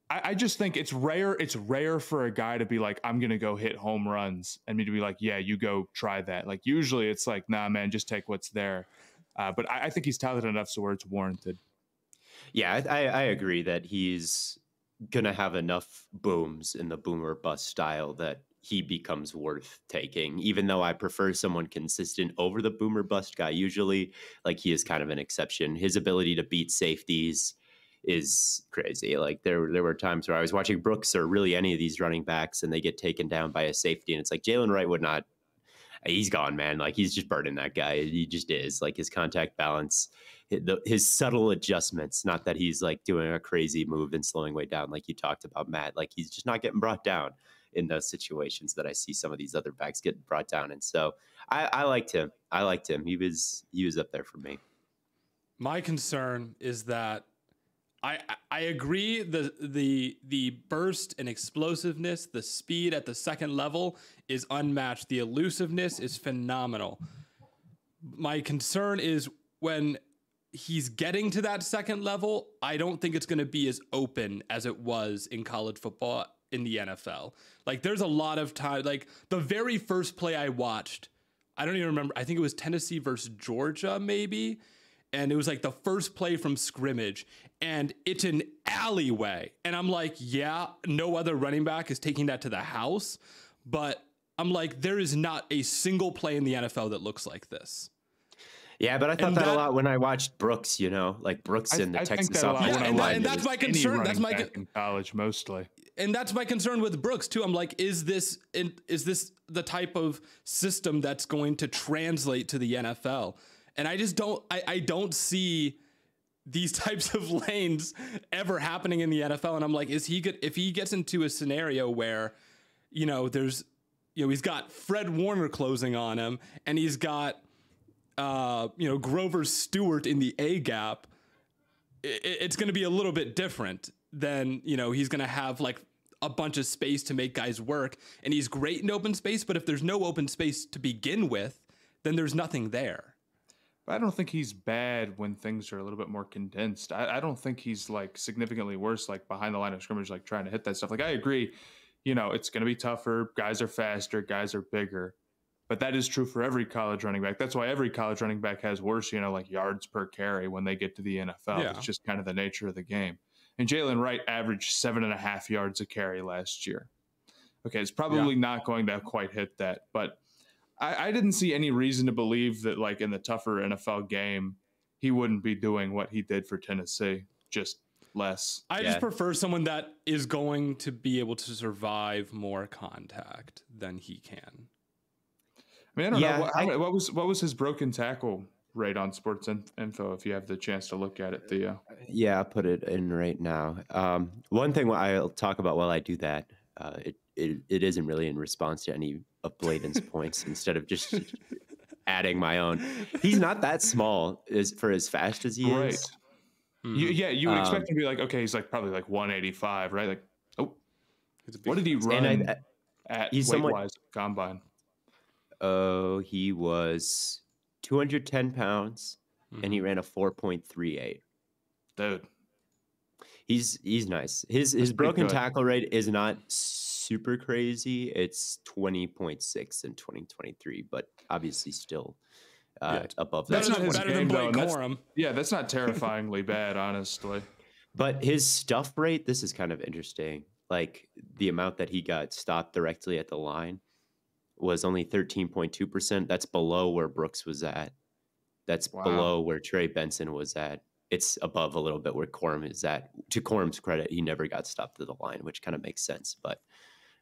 I just think it's rare. It's rare for a guy to be like, I'm going to go hit home runs, and me to be like, yeah, you go try that. Like usually it's like, nah, man, just take what's there. But I think he's talented enough so where it's warranted. Yeah, I agree that he's going to have enough booms in the boomer bust style that he becomes worth taking, even though I prefer someone consistent over the boomer bust guy. Usually, like, he is kind of an exception. His ability to beat safeties is crazy. Like there were times where I was watching Brooks or really any of these running backs and they get taken down by a safety, and it's like Jaylen Wright would not. He's gone, man. Like, he's just burning that guy. He just is. Like, his contact balance, his subtle adjustments, not that he's like doing a crazy move and slowing way down like you talked about, Matt. Like, he's just not getting brought down. in those situations that I see some of these other backs get brought down. And so I liked him. He was up there for me. My concern is that I agree the burst and explosiveness, the speed at the second level is unmatched. The elusiveness is phenomenal. My concern is when he's getting to that second level, I don't think it's going to be as open as it was in college football in the NFL. Like there's a lot of time, like the very first play I watched, I don't even remember. I think it was Tennessee versus Georgia, maybe. And it was like the first play from scrimmage and it's an alleyway. And I'm like, yeah, no other running back is taking that to the house. But I'm like, there is not a single play in the NFL that looks like this. Yeah, but I thought that a lot when I watched Brooks, like Brooks in the Texas offense. And that's my concern. That's my in college mostly. And that's my concern with Brooks too. I'm like, is this the type of system that's going to translate to the NFL? And I just don't. I don't see these types of lanes ever happening in the NFL. And I'm like, is he good if he gets into a scenario where, there's, he's got Fred Warner closing on him, and he's got Grover Stewart in the A gap, it's going to be a little bit different than, he's going to have like a bunch of space to make guys work. And he's great in open space, but if there's no open space to begin with, then there's nothing there. But I don't think he's bad when things are a little bit more condensed. I don't think he's like significantly worse, like behind the line of scrimmage, like trying to hit that stuff. Like I agree, it's going to be tougher. Guys are faster, guys are bigger. But that is true for every college running back. That's why every college running back has worse, like yards per carry when they get to the NFL. Yeah. It's just kind of the nature of the game. And Jaylen Wright averaged 7.5 yards a carry last year. Okay, it's probably not going to quite hit that. But I didn't see any reason to believe that, like, in the tougher NFL game, he wouldn't be doing what he did for Tennessee, just less. I just prefer someone that is going to be able to survive more contact than he can. I mean, I don't know. What was his broken tackle rate on Sports Info, if you have the chance to look at it, Theo? Yeah, I'll put it in right now. One thing I'll talk about while I do that, it isn't really in response to any of Blaiden's points, instead of just adding my own. He's not that small for as fast as he is. Mm-hmm. You would expect him to be like, okay, he's like probably like 185, right? Like, what did he run at weight-wise combine? Oh, he was 210 pounds, and he ran a 4.38. Dude, he's nice. His broken tackle rate is not super crazy. It's 20.6 in 2023, but obviously still above that. That's not his better game, than Blake Corum. That's not terrifyingly bad, honestly. But his stuff rate, this is kind of interesting. Like the amount that he got stopped directly at the line was only 13.2%. That's below where Brooks was at. That's below where Trey Benson was at. It's above a little bit where Corum is at. To Corum's credit, he never got stopped at the line, which kind of makes sense. But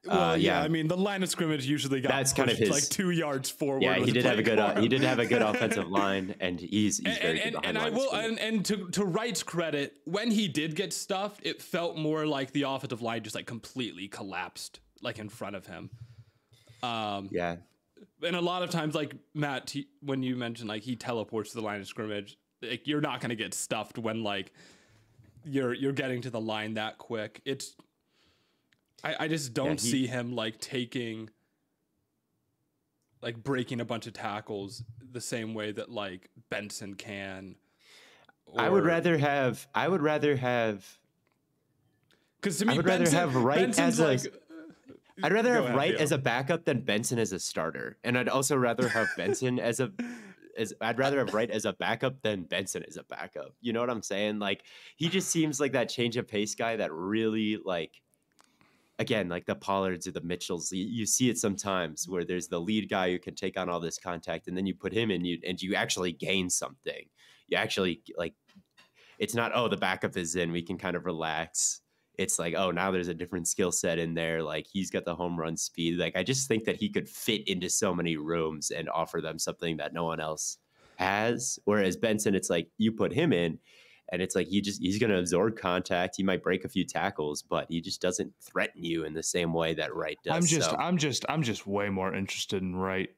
I mean, the line of scrimmage usually got pushed kind of like 2 yards forward. Yeah, he did have a good offensive line, and he's very good behind the line. And to Wright's credit, when he did get stuffed, it felt more like the offensive line just like completely collapsed like in front of him. And a lot of times, like Matt, when you mentioned like he teleports to the line of scrimmage, like you're not going to get stuffed when like you're getting to the line that quick. I just don't see him like breaking a bunch of tackles the same way that like Benson can. I would rather have because to me, Wright as like, I'd rather have Wright as a backup than Benson as a starter, and I'd also rather have Benson I'd rather have Wright as a backup than Benson as a backup. You know what I'm saying? Like he just seems like that change of pace guy that really like. Again, like the Pollards or the Mitchells, you see it sometimes where there's the lead guy who can take on all this contact, and then you put him in, and you actually gain something. You actually like, it's not the backup is in, we can kind of relax. It's like now there's a different skill set in there. Like he's got the home run speed. Like I just think that he could fit into so many rooms and offer them something that no one else has. Whereas Benson, it's like you put him in, And it's like he's going to absorb contact. He might break a few tackles, but he just doesn't threaten you in the same way that Wright does. I'm just way more interested in Wright.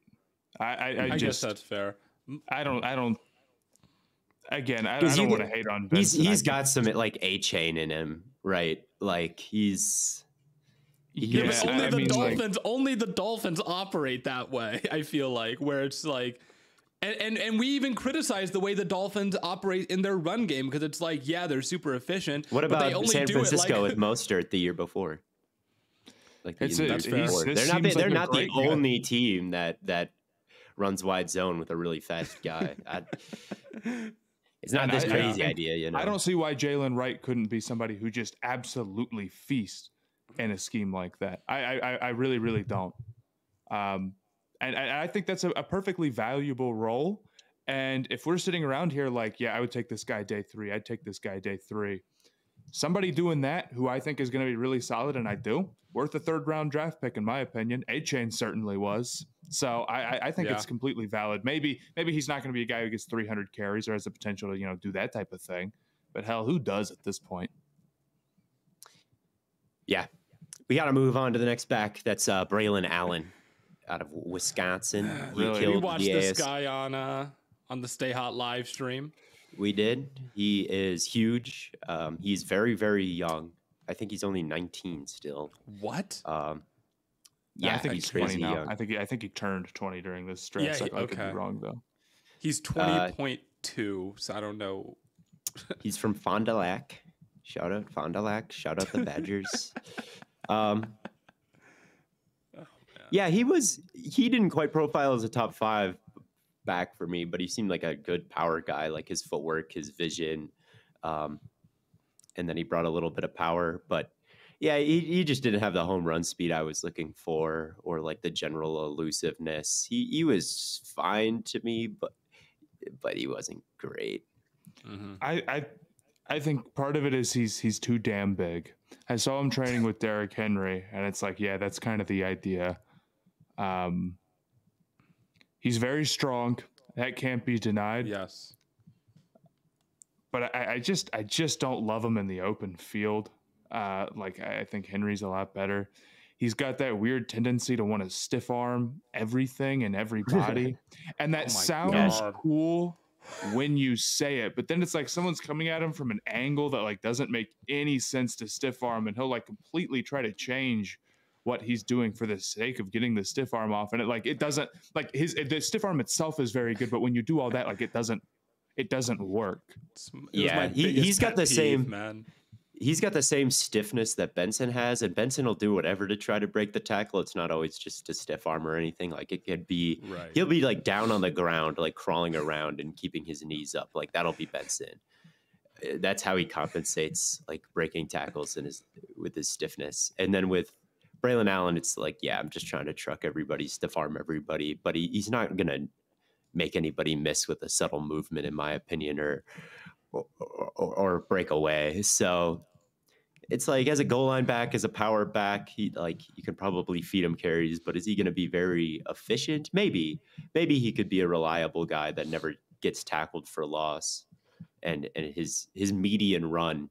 I guess that's fair. I don't want to hate on Benson. He's got some like A-chain in him, right? Like he's only the Dolphins operate that way. I feel like where it's like, and we even criticize the way the Dolphins operate in their run game because it's like, yeah, they're super efficient. What about San Francisco with Mostert the year before? Like they're not the only team that runs wide zone with a really fast guy. It's not this crazy idea, you know. I don't see why Jaylen Wright couldn't be somebody who just absolutely feasts in a scheme like that. I really, really don't. And I think that's a perfectly valuable role. And if we're sitting around here like, yeah, I would take this guy day 3. I'd take this guy day 3. Somebody doing that who I think is going to be really solid, and I do, worth a 3rd round draft pick, in my opinion. A-Chain certainly was. So I think it's completely valid. Maybe he's not going to be a guy who gets 300 carries or has the potential to, do that type of thing. But hell, who does at this point? Yeah. We got to move on to the next back. That's Braelon Allen out of Wisconsin. Really? We watched this guy on the Stay Hot live stream. We did. He is huge. He's very, very young. I think he's only 19 still. What? Yeah, I think he's 20 now. Young. I think he turned 20 during this stretch. Yeah, I could be wrong though. He's 20.2, so I don't know. He's from Fond du Lac. Shout out Fond du Lac. Shout out the Badgers. Yeah, he didn't quite profile as a top 5 back for me, but he seemed like a good power guy, like his footwork, his vision. And then he brought a little bit of power, but yeah, he just didn't have the home run speed I was looking for, or like the general elusiveness. He was fine to me, but he wasn't great. Mm-hmm. I think part of it is he's too damn big. I saw him training with Derrick Henry, and it's like, yeah, that's kind of the idea. He's very strong. That can't be denied. Yes. But I just don't love him in the open field. I think Henry's a lot better. He's got that weird tendency to want to stiff arm everything and everybody. And that sounds cool when you say it, but then it's like someone's coming at him from an angle that like doesn't make any sense to stiff arm, and he'll like completely try to change what he's doing for the sake of getting the stiff arm off. And it doesn't, like the stiff arm itself is very good, but when you do all that, like it doesn't work. He's got the same, man. He's got the same stiffness that Benson has, and Benson will do whatever to try to break the tackle. It's not always just a stiff arm or anything. Like it could be, he'll be like down on the ground, like crawling around and keeping his knees up. Like that'll be Benson. That's how he compensates, like breaking tackles with his stiffness. And then with Braelon Allen, it's like, yeah, I'm just trying to truck everybody, stiff arm everybody, but he's not going to make anybody miss with a subtle movement, in my opinion, or break away. So it's like, as a goal line back, as a power back, you can probably feed him carries, but is he going to be very efficient? Maybe he could be a reliable guy that never gets tackled for loss, and his median run,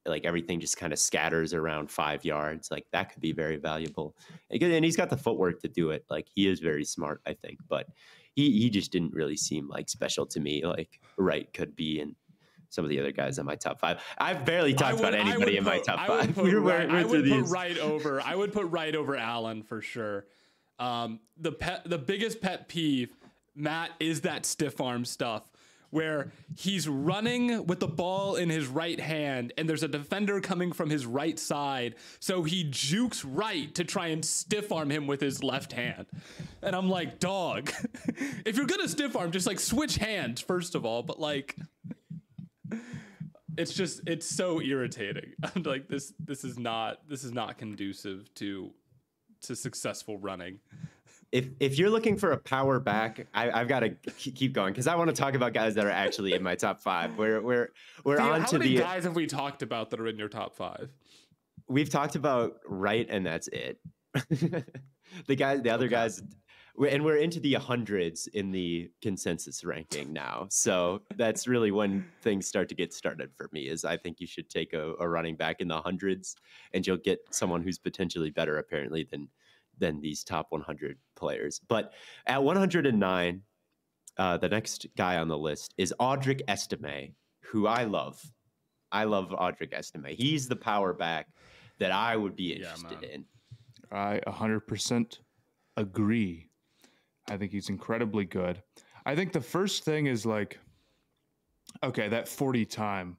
like everything just kind of scatters around 5 yards. Like that could be very valuable, and he's got the footwork to do it. Like he is very smart, I think, but he just didn't really seem like special to me, like Wright could be, and some of the other guys in my top 5. I've barely talked about anybody in my top 5. I would put Wright over Allen for sure. The biggest pet peeve, Matt, is that stiff arm stuff where he's running with the ball in his right hand and there's a defender coming from his right side, so he jukes right to try and stiff arm him with his left hand. And I'm like, dog, if you're gonna stiff arm, just like switch hands first of all. But like, it's so irritating. I'm like, this is not conducive to successful running. If you're looking for a power back, I've got to keep going because I want to talk about guys that are actually in my top 5. We're on to the. How many guys have we talked about that are in your top 5? We've talked about Wright, and that's it. The other guys, and we're into the hundreds in the consensus ranking now. So that's really when things start to get started for me. Is I think you should take a running back in the hundreds, and you'll get someone who's potentially better, apparently, than these top 100 players. But at 109, the next guy on the list is Audric Estime, who I love. I love Audric Estime. He's the power back that I would be interested in. I 100% agree. I think he's incredibly good. I think the first thing is like, okay, that 40 time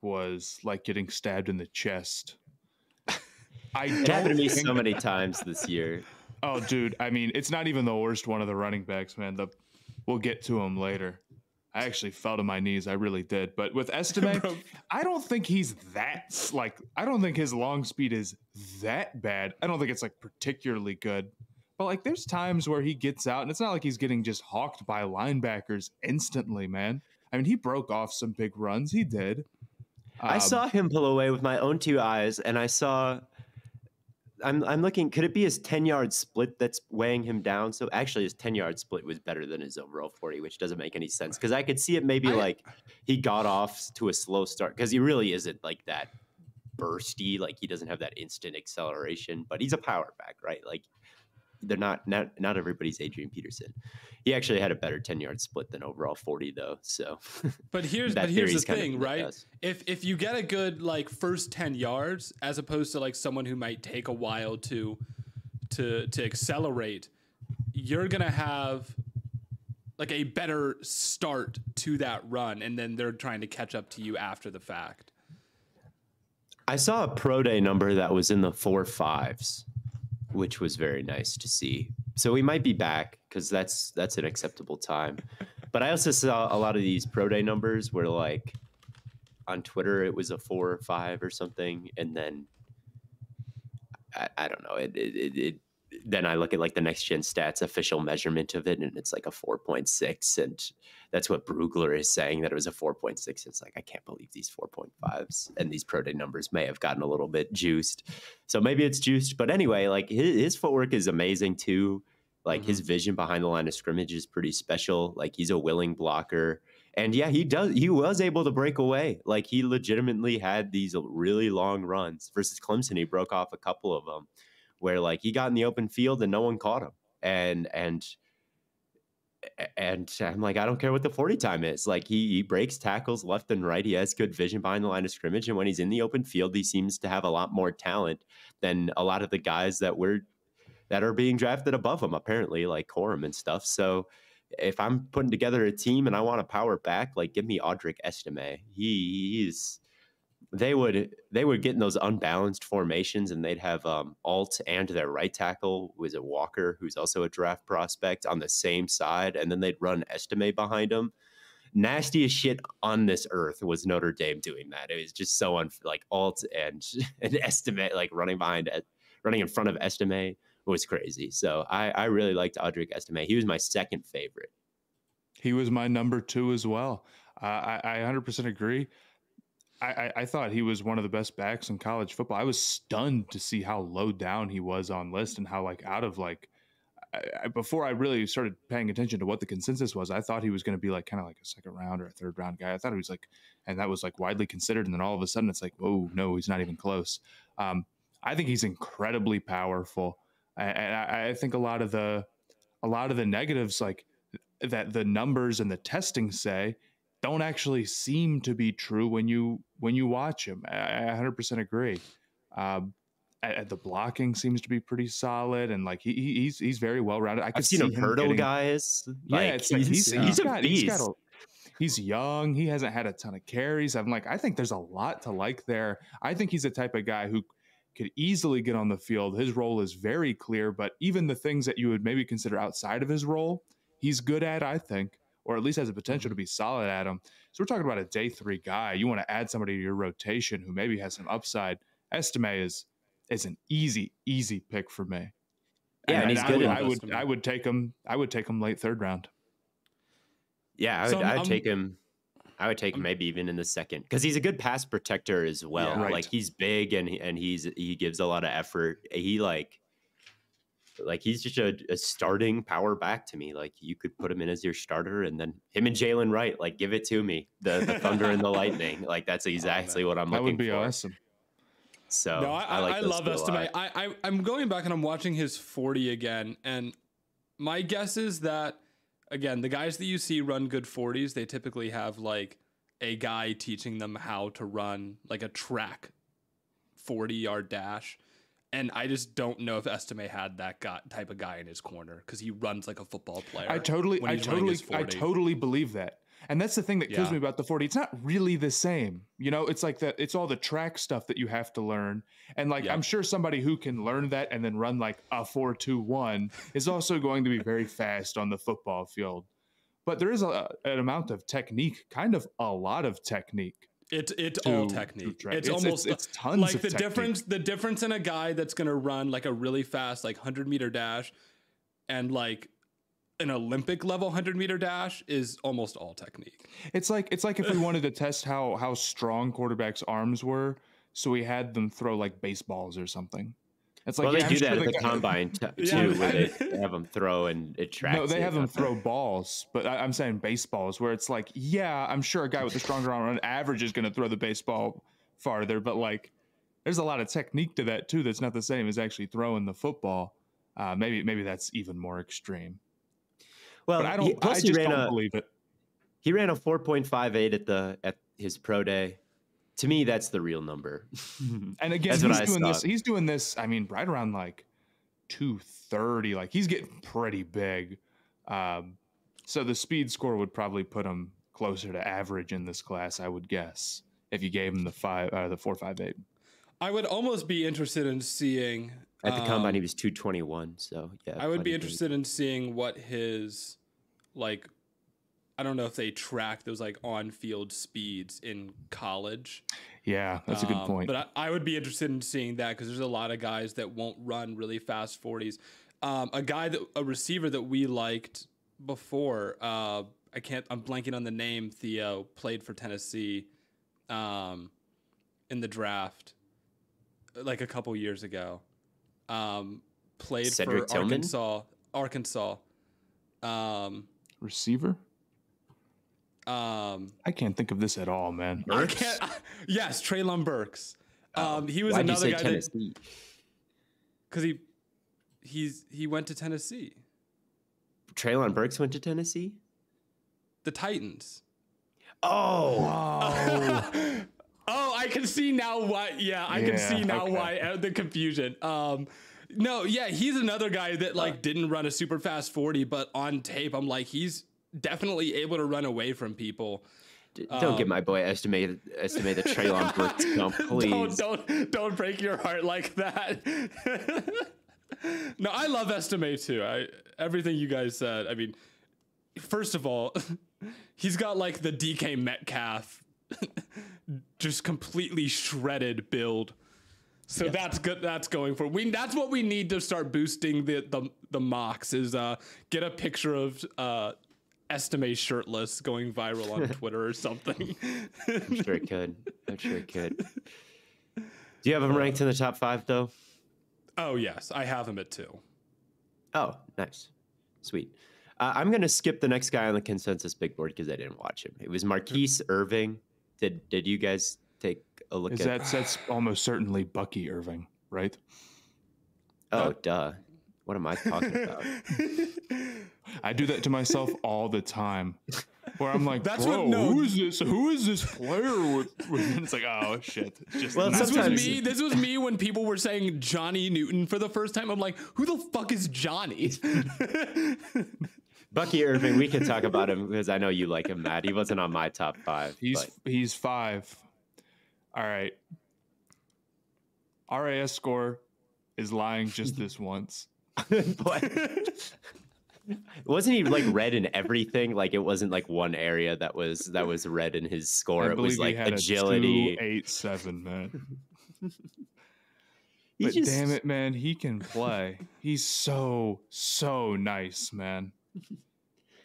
was like getting stabbed in the chest. It happened to me so many times this year. Oh, dude. I mean, it's not even the worst one of the running backs, man. We'll get to him later. I actually fell to my knees. I really did. But with Estime, I don't think he's that, like, I don't think his long speed is that bad. I don't think it's, like, particularly good. But, like, there's times where he gets out, and it's not like he's getting just hawked by linebackers instantly, man. I mean, he broke off some big runs. He did. I saw him pull away with my own two eyes, and I saw... I'm looking, could it be his 10-yard split that's weighing him down? So actually his 10-yard split was better than his overall 40, which doesn't make any sense. Because I could see it maybe like he got off to a slow start, because he really isn't like that bursty. Like he doesn't have that instant acceleration, but he's a power back, right? Like they're not everybody's Adrian Peterson. He actually had a better 10-yard split than overall 40 though. So but here's the thing, right? If you get a good like first 10 yards as opposed to like someone who might take a while to accelerate, you're going to have like a better start to that run, and then they're trying to catch up to you after the fact. I saw a pro day number that was in the 4.5s, which was very nice to see. So we might be back, because that's an acceptable time. But I also saw a lot of these pro day numbers where like on Twitter it was a 4 or 5 or something, and then I don't know. It then I look at like the next gen stats official measurement of it, and it's like a 4.6, and that's what Brugler is saying, that it was a 4.6. It's like, I can't believe these 4.5s, and these pro day numbers may have gotten a little bit juiced. So maybe it's juiced, but anyway, like his footwork is amazing too. Like his vision behind the line of scrimmage is pretty special. Like he's a willing blocker, and yeah, he was able to break away. Like he legitimately had these really long runs versus Clemson. He broke off a couple of them where like he got in the open field and no one caught him. And I'm like, I don't care what the 40 time is. Like he breaks tackles left and right. He has good vision behind the line of scrimmage. And when he's in the open field, he seems to have a lot more talent than a lot of the guys that are being drafted above him, apparently, like Corum and stuff. So if I'm putting together a team and I want a power back, like give me Audric Estime. They would get in those unbalanced formations, and they'd have Alt and their right tackle was a Walker, who's also a draft prospect, on the same side, and then they'd run Estime behind him. Nastiest shit on this earth was Notre Dame doing that. It was just so like Alt and Estime like running in front of Estime was crazy. So I really liked Audric Estime. He was my second favorite. He was my number 2 as well. I 100% agree. I thought he was one of the best backs in college football. I was stunned to see how low down he was on list, and how like out of like before I really started paying attention to what the consensus was, I thought he was going to be like kind of like a second round or a third round guy. I thought he was like, and that was like widely considered. And then all of a sudden it's like, whoa, no, he's not even close. I think he's incredibly powerful. And I think a lot of the negatives, like that the numbers and the testing say, don't actually seem to be true when you watch him. I 100% agree. The blocking seems to be pretty solid, and like he's very well rounded. I've seen him hurdle guys. Yeah, it's like he's a beast. He's young. He hasn't had a ton of carries. I'm like, I think there's a lot to like there. I think he's the type of guy who could easily get on the field. His role is very clear, but even the things that you would maybe consider outside of his role, he's good at, I think, or at least has a potential to be solid at them. So we're talking about a day 3 guy. You want to add somebody to your rotation who maybe has some upside. Estime is an easy pick for me. Yeah, and he's good. I would take him. I would take him late 3rd round. Yeah, I'd take him. I would take him maybe even in the 2nd, because he's a good pass protector as well. Yeah, right. Like he's big and he gives a lot of effort. He like Like he's just a starting power back to me. Like you could put him in as your starter, and then him and Jaylen Wright, like give it to me. The Thunder and the Lightning, like that's exactly what I'm looking for. That would be awesome. So no, I love Estime. I'm going back and I'm watching his 40 again, and my guess is that again the guys that you see run good 40s, they typically have like a guy teaching them how to run like a track 40-yard dash. And I just don't know if Estime had that type of guy in his corner because he runs like a football player. I totally believe that. And that's the thing that kills me about the 40. It's not really the same. You know, it's like that. It's all the track stuff that you have to learn. And like, I'm sure somebody who can learn that and then run like a 4.21 is also going to be very fast on the football field. But there is an amount of technique, kind of a lot of technique. It's all technique. It's tons like of technique. The difference in a guy that's going to run like a really fast, like 100-meter dash and like an Olympic level 100-meter dash is almost all technique. It's like if we wanted to test how strong quarterbacks' arms were, so we had them throw like baseballs or something. It's like, well, they do that at the combine too, where they have them throw and it tracks. No, they have them throw balls, but I'm saying baseballs, where it's like, yeah, I'm sure a guy with a stronger arm on average is going to throw the baseball farther, but like, there's a lot of technique to that too. That's not the same as actually throwing the football. Maybe that's even more extreme. Well, but I just don't believe it. He ran a 4.58 at his pro day. To me, that's the real number. And again, he's doing this, I mean, right around like 230. Like he's getting pretty big. So the speed score would probably put him closer to average in this class, I would guess, if you gave him the 4.58. I would almost be interested in seeing at the combine he was 221. So yeah, I would be interested in seeing what his like. I don't know if they track those like on-field speeds in college. Yeah, that's a good point. But I would be interested in seeing that because there's a lot of guys that won't run really fast 40s. A receiver that we liked before, I'm blanking on the name. Theo played for Tennessee in the draft like a couple years ago. Played Cedric for Tillman? Arkansas. Receiver? I can't think of this at all, man. Yes, Braelon Brooks. He was Why'd another you say guy Tennessee? Because he went to Tennessee. Braelon Brooks went to Tennessee? The Titans. Oh, I can see now why. Yeah, I can see now why the confusion. No, yeah, he's another guy that like didn't run a super fast 40, but on tape, I'm like, he's definitely able to run away from people. Don't get my boy estimate the Braelon Brooks jump, please. Don't break your heart like that. No, I love Estime too. Everything you guys said. I mean, first of all, he's got like the DK Metcalf, just completely shredded build. So that's good. That's going for that's what we need to start boosting the mocks is get a picture of Estime shirtless going viral on Twitter or something. I'm sure it could. Do you have him ranked in the top 5 though? Oh yes, I have him at 2. Oh, nice, sweet. I'm gonna skip the next guy on the consensus big board because I didn't watch him. It was Marquise Irving. Did you guys take a look at? That's almost certainly Bucky Irving, right? Oh, duh. What am I talking about? I do that to myself all the time. Where I'm like, who is this? Who is this player with? It's like, oh shit! This was me when people were saying Johnny Newton for the first time. I'm like, who the fuck is Johnny? Bucky Irving. We can talk about him because I know you like him, Matt. He wasn't on my top 5. He's 5. All right. RAS score is lying just this once. Wasn't he like red in everything? Like it wasn't like one area that was red in his score. It was like agility. 287, man. But damn it, man, he can play. He's so nice, man.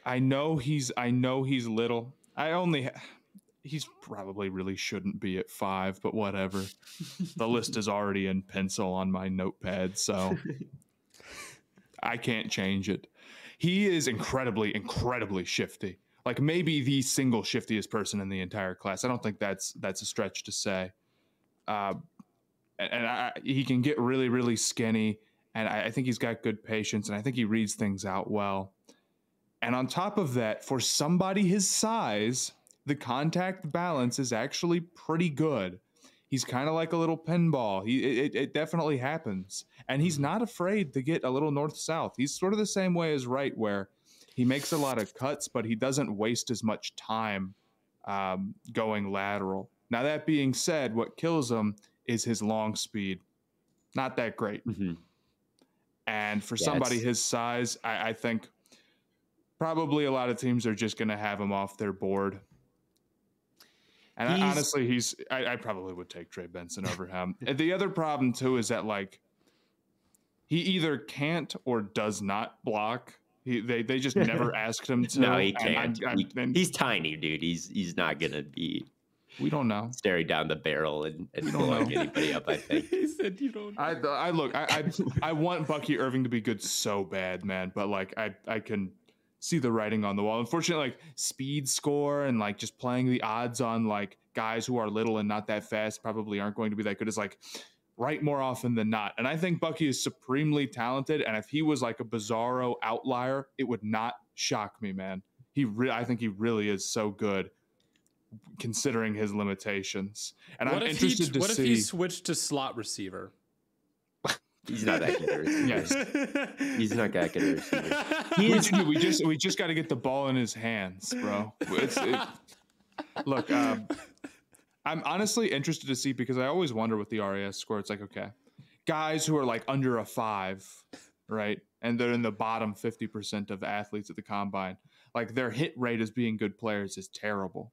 I know he's little. He's probably really shouldn't be at 5, but whatever. The list is already in pencil on my notepad, so I can't change it. He is incredibly, incredibly shifty. Like maybe the single shiftiest person in the entire class. I don't think that's a stretch to say. He can get really, really skinny, and I think he's got good patience, and I think he reads things out well. And on top of that, for somebody his size, the contact balance is actually pretty good. He's kind of like a little pinball. It definitely happens. And he's not afraid to get a little north-south. He's sort of the same way as Wright, where he makes a lot of cuts, but he doesn't waste as much time going lateral. Now, that being said, what kills him is his long speed. Not that great. Mm-hmm. And for somebody his size, I think probably a lot of teams are just going to have him off their board. And honestly, I probably would take Trey Benson over him. The other problem, too, is that, like, he either can't or does not block. They just never asked him to. No, he can't. He's tiny, dude. He's not going to be. We don't know. Staring down the barrel and blowing anybody up, I think. He said you don't know. I want Bucky Irving to be good so bad, man. But, like, I can see the writing on the wall. Unfortunately, like, speed score and, like, just playing the odds on, like, guys who are little and not that fast probably aren't going to be that good as, like, Wright more often than not. And I think Bucky is supremely talented. And if he was, like, a bizarro outlier, it would not shock me, man. I think he really is so good, considering his limitations. And I'm interested to see. What if he switched to slot receiver? He's not that good at receiver. He's not that good at receiver. We just got to get the ball in his hands, bro. Look, I'm honestly interested to see, because I always wonder with the RAS score. It's like, okay, guys who are like under a 5, right? And they're in the bottom 50% of athletes at the combine. Like, their hit rate as being good players is terrible.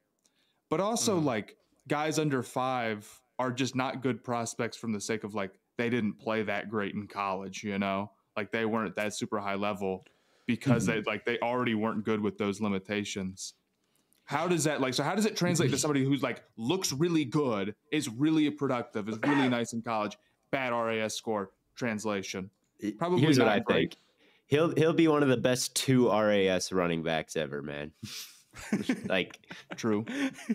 But also, like, guys under 5 are just not good prospects from the sake of, like, they didn't play that great in college, you know? Like, they weren't at that super high level because they already weren't good with those limitations. How does that, like, so how does it translate to somebody who's, like, looks really good, is really productive, is really nice in college, bad RAS score, translation? Probably. Here's what I think. He'll be one of the best 2 RAS running backs ever, man. Like, true.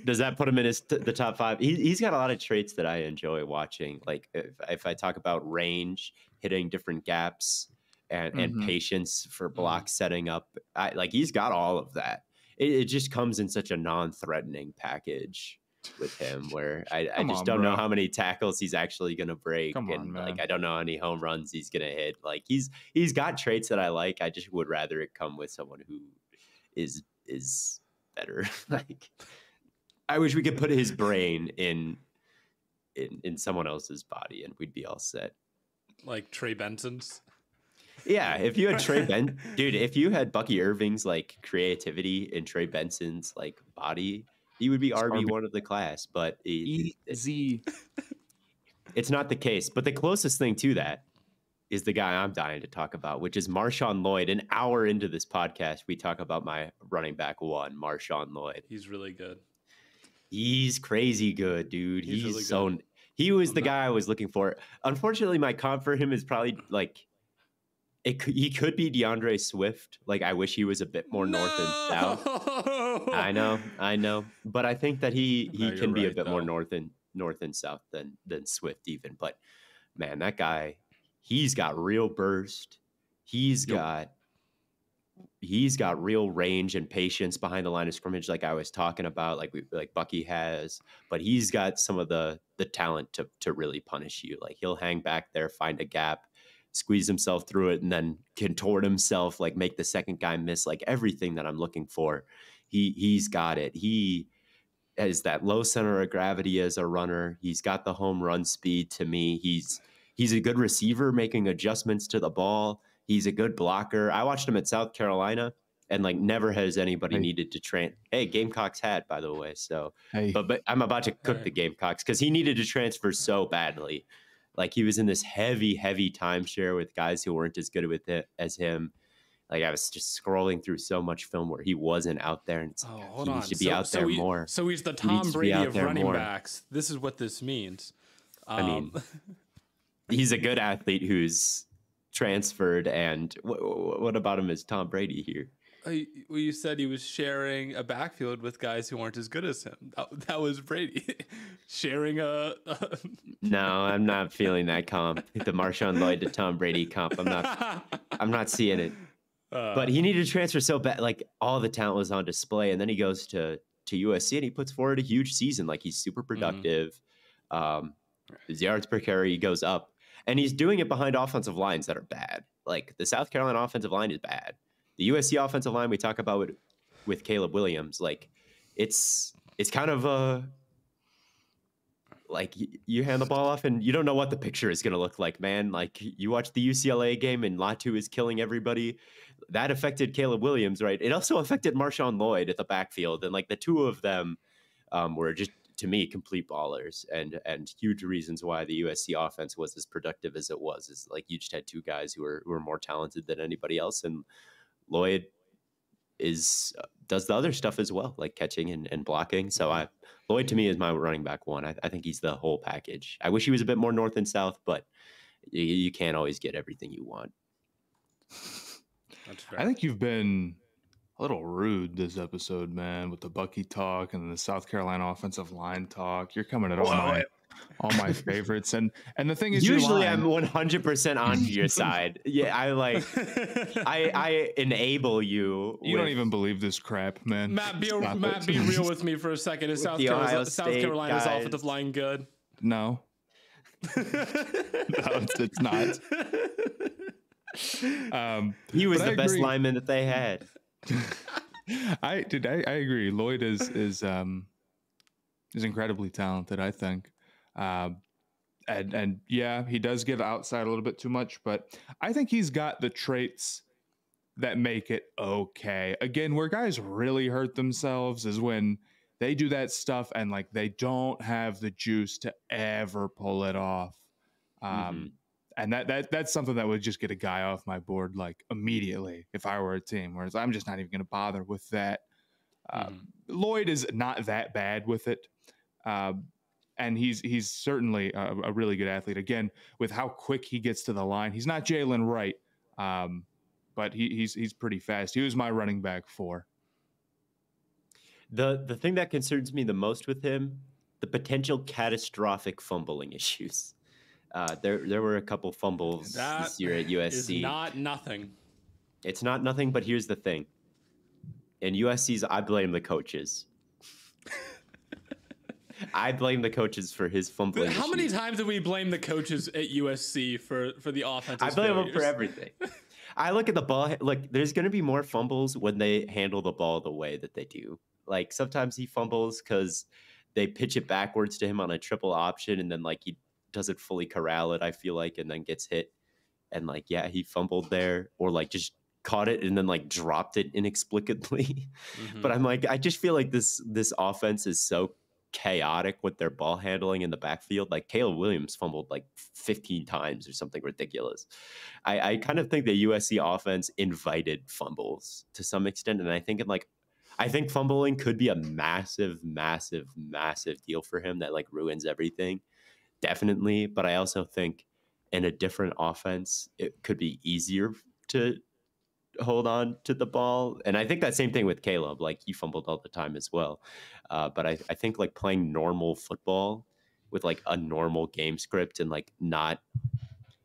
Does that put him in the top 5? He's got a lot of traits that I enjoy watching. Like, if I talk about range, hitting different gaps, and patience for block setting up, he's got all of that. It just comes in such a non-threatening package with him, where I just don't know how many tackles he's actually going to break. Like, I don't know how many home runs he's going to hit. Like, he's got traits that I like. I just would rather it come with someone who is better. Like, I wish we could put his brain in someone else's body and we'd be all set. Like Trey Benson's. Yeah, if you had dude, if you had Bucky Irving's, like, creativity in Trey Benson's, like, body, he would be RB1 of the class. But it's not the case. But the closest thing to that is the guy I'm dying to talk about, which is Marshawn Lloyd. An hour into this podcast, we talk about my running back 1, Marshawn Lloyd. He's really good. He's crazy good, dude. He's really so good. He was the guy I was looking for. Unfortunately, my comp for him is probably, like, he could be DeAndre Swift. Like, I wish he was a bit more north and south. I know. But I think that he can be a bit more north and south than Swift even. But, man, that guy, he's got real burst. He's got real range and patience behind the line of scrimmage, like I was talking about, like Bucky has. But he's got some of the talent to really punish you. Like, he'll hang back there, find a gap, squeeze himself through it, and then contort himself, like make the second guy miss. Like, everything that I'm looking for, he's got it. He has that low center of gravity as a runner. He's got the home run speed to me. He's a good receiver, making adjustments to the ball. He's a good blocker. I watched him at South Carolina, and, like, never has anybody needed to train. Hey, Gamecocks hat, by the way. So, but I'm about to cook the Gamecocks because he needed to transfer so badly. Like, he was in this heavy timeshare with guys who weren't as good with it as him. Like, I was just scrolling through so much film where he wasn't out there, and it's he needs to be out there more. So he's the Tom Brady of running backs. This is what this means. I mean, he's a good athlete who's transferred, and what about him as Tom Brady here? Well, you said he was sharing a backfield with guys who aren't as good as him. That was Brady sharing a. No, I'm not feeling that comp. The Marshawn Lloyd to Tom Brady comp. I'm not seeing it. But he needed to transfer so bad. Like all the talent was on display, and then he goes to USC and he puts forward a huge season. Like he's super productive. His yards per carry goes up, and he's doing it behind offensive lines that are bad. Like the South Carolina offensive line is bad. The USC offensive line we talk about with Caleb Williams, like it's kind of like you hand the ball off and you don't know what the picture is going to look like, man. Like you watch the UCLA game and Latu is killing everybody. That affected Caleb Williams, right? It also affected Marshawn Lloyd at the backfield, and like the two of them were just, to me, complete ballers, and huge reasons why the USC offense was as productive as it was. Is like you just had two guys who were more talented than anybody else, and Lloyd does the other stuff as well, like catching and blocking. So Lloyd to me is my running back one. I think he's the whole package. I wish he was a bit more north and south, but you can't always get everything you want. That's fair. I think you've been a little rude this episode, man, with the Bucky talk and the South Carolina offensive line talk. You're coming at all my favorites, and the thing is, usually I'm 100% on your side. Yeah, I enable you. You don't even believe this crap, man. Matt, be real with me for a second. Is South Carolina's offensive line good? No. No, it's not. He was the best lineman that they had. I agree. Lloyd is incredibly talented, I think. And yeah, he does get outside a little bit too much, but I think he's got the traits that make it okay. Again, where guys really hurt themselves is when they do that stuff and like they don't have the juice to ever pull it off. And that's something that would just get a guy off my board like immediately if I were a team, whereas I'm just not even going to bother with that. Lloyd is not that bad with it. And he's certainly a really good athlete. Again, with how quick he gets to the line, he's not Jaylen Wright, but he's pretty fast. He was my running back 4. The thing that concerns me the most with him, the potential catastrophic fumbling issues. There were a couple fumbles this year at USC. Is not nothing. It's not nothing, but here's the thing. In USC's, I blame the coaches. I blame the coaches for his fumbling. How many times do we blame the coaches at USC for the offense? I blame them for everything. I look at the ball. Like, there's going to be more fumbles when they handle the ball the way that they do. Like, sometimes he fumbles because they pitch it backwards to him on a triple option, and then, like, he doesn't fully corral it, I feel like, and then gets hit. And, like, yeah, he fumbled there, or, like, just caught it and then, like, dropped it inexplicably. But I'm like, I just feel like this offense is so chaotic with their ball handling in the backfield. Like Caleb Williams fumbled like 15 times or something ridiculous. I kind of think the USC offense invited fumbles to some extent, and I think fumbling could be a massive deal for him that like ruins everything, definitely. But I also think in a different offense it could be easier to hold on to the ball. And I think that same thing with Caleb, like he fumbled all the time as well. But I think like playing normal football with like a normal game script and like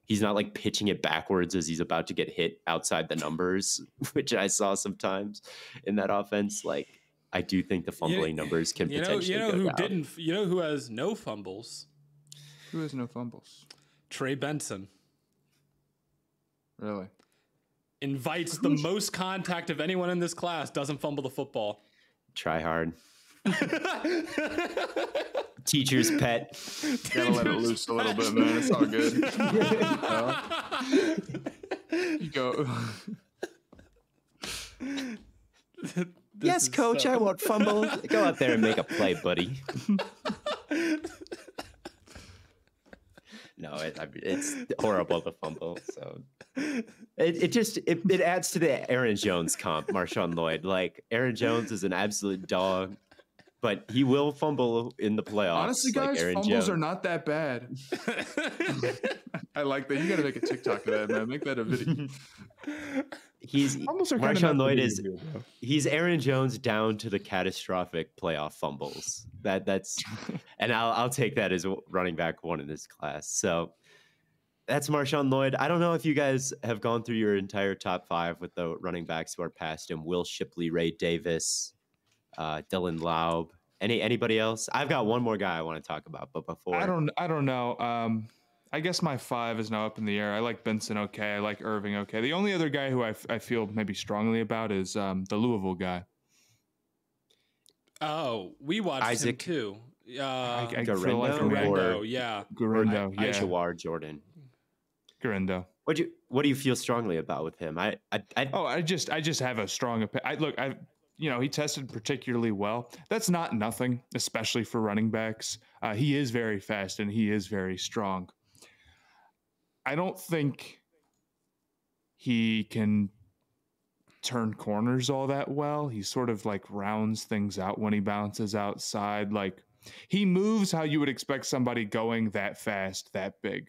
he's not like pitching it backwards as he's about to get hit outside the numbers, which I saw sometimes in that offense. Like I do think the fumbling numbers can potentially go down. You know who has no fumbles? Who has no fumbles? Trey Benson. Really? Invites the most contact of anyone in this class, doesn't fumble the football. Try hard. Teacher's pet. Gotta let it loose a little bit, man. It's all good. You go. Yes, coach, I won't fumble. Go out there and make a play, buddy. No, it's horrible to fumble. So it adds to the Aaron Jones comp, Marshawn Lloyd. Like Aaron Jones is an absolute dog, but he will fumble in the playoffs. Honestly, guys, Aaron fumbles Jones. are not that bad. I like that. You got to make a TikTok of that, man. Make that a video. Marshawn Lloyd he's Aaron Jones down to the catastrophic playoff fumbles. That's and I'll take that as running back one in this class. So that's Marshawn Lloyd. I don't know if you guys have gone through your entire top 5 with the running backs who are past him: Will Shipley, Ray Davis, Dylan Laub. Anybody else? I've got one more guy I want to talk about, but before I don't know. I guess my 5 is now up in the air. I like Benson okay. I like Irving okay. The only other guy who I feel maybe strongly about is the Louisville guy. Oh, we watched Isaac. him too. Garindo, yeah. Garindo, yeah. Aishawar Jordan. Garindo. What do you feel strongly about with him? I just have a strong opinion. He tested particularly well. That's not nothing, especially for running backs. He is very fast and he is very strong. I don't think he can turn corners all that well. He sort of like rounds things out when he bounces outside. Like he moves how you would expect somebody going that fast, that big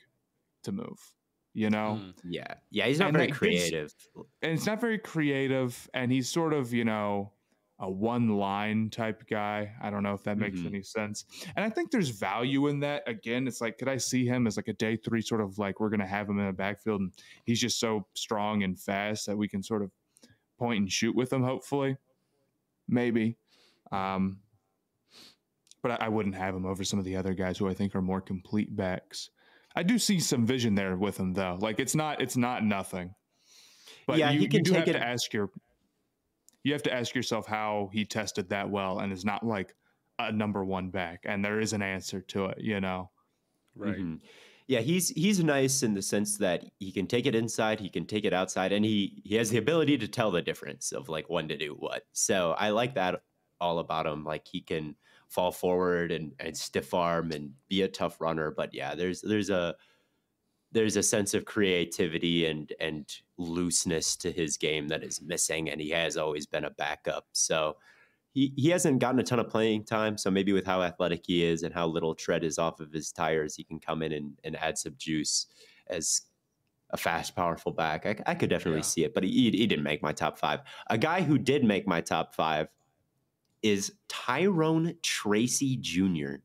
to move, Yeah. He's not very creative. And it's not very creative. And he's sort of, a one-line type guy. I don't know if that makes any sense. And I think there's value in that. Again, it's like, could I see him as like a day 3 sort of like we're going to have him in the backfield and he's just so strong and fast that we can sort of point and shoot with him, hopefully. Maybe. But I wouldn't have him over some of the other guys who I think are more complete backs. I do see some vision there with him, though. Like, it's not nothing. But you have to ask yourself how he tested that well and is not like a number 1 back. And there is an answer to it, Right. Mm-hmm. Yeah, he's nice in the sense that he can take it inside, he can take it outside, and he has the ability to tell the difference of like when to do what. So I like that all about him. Like he can fall forward and stiff arm and be a tough runner. But yeah, there's a sense of creativity and looseness to his game that is missing, and he has always been a backup. So he hasn't gotten a ton of playing time. So maybe with how athletic he is and how little tread is off of his tires, he can come in and add some juice as a fast, powerful back. I could definitely see it, but he didn't make my top 5. A guy who did make my top 5 is Tyrone Tracy Jr.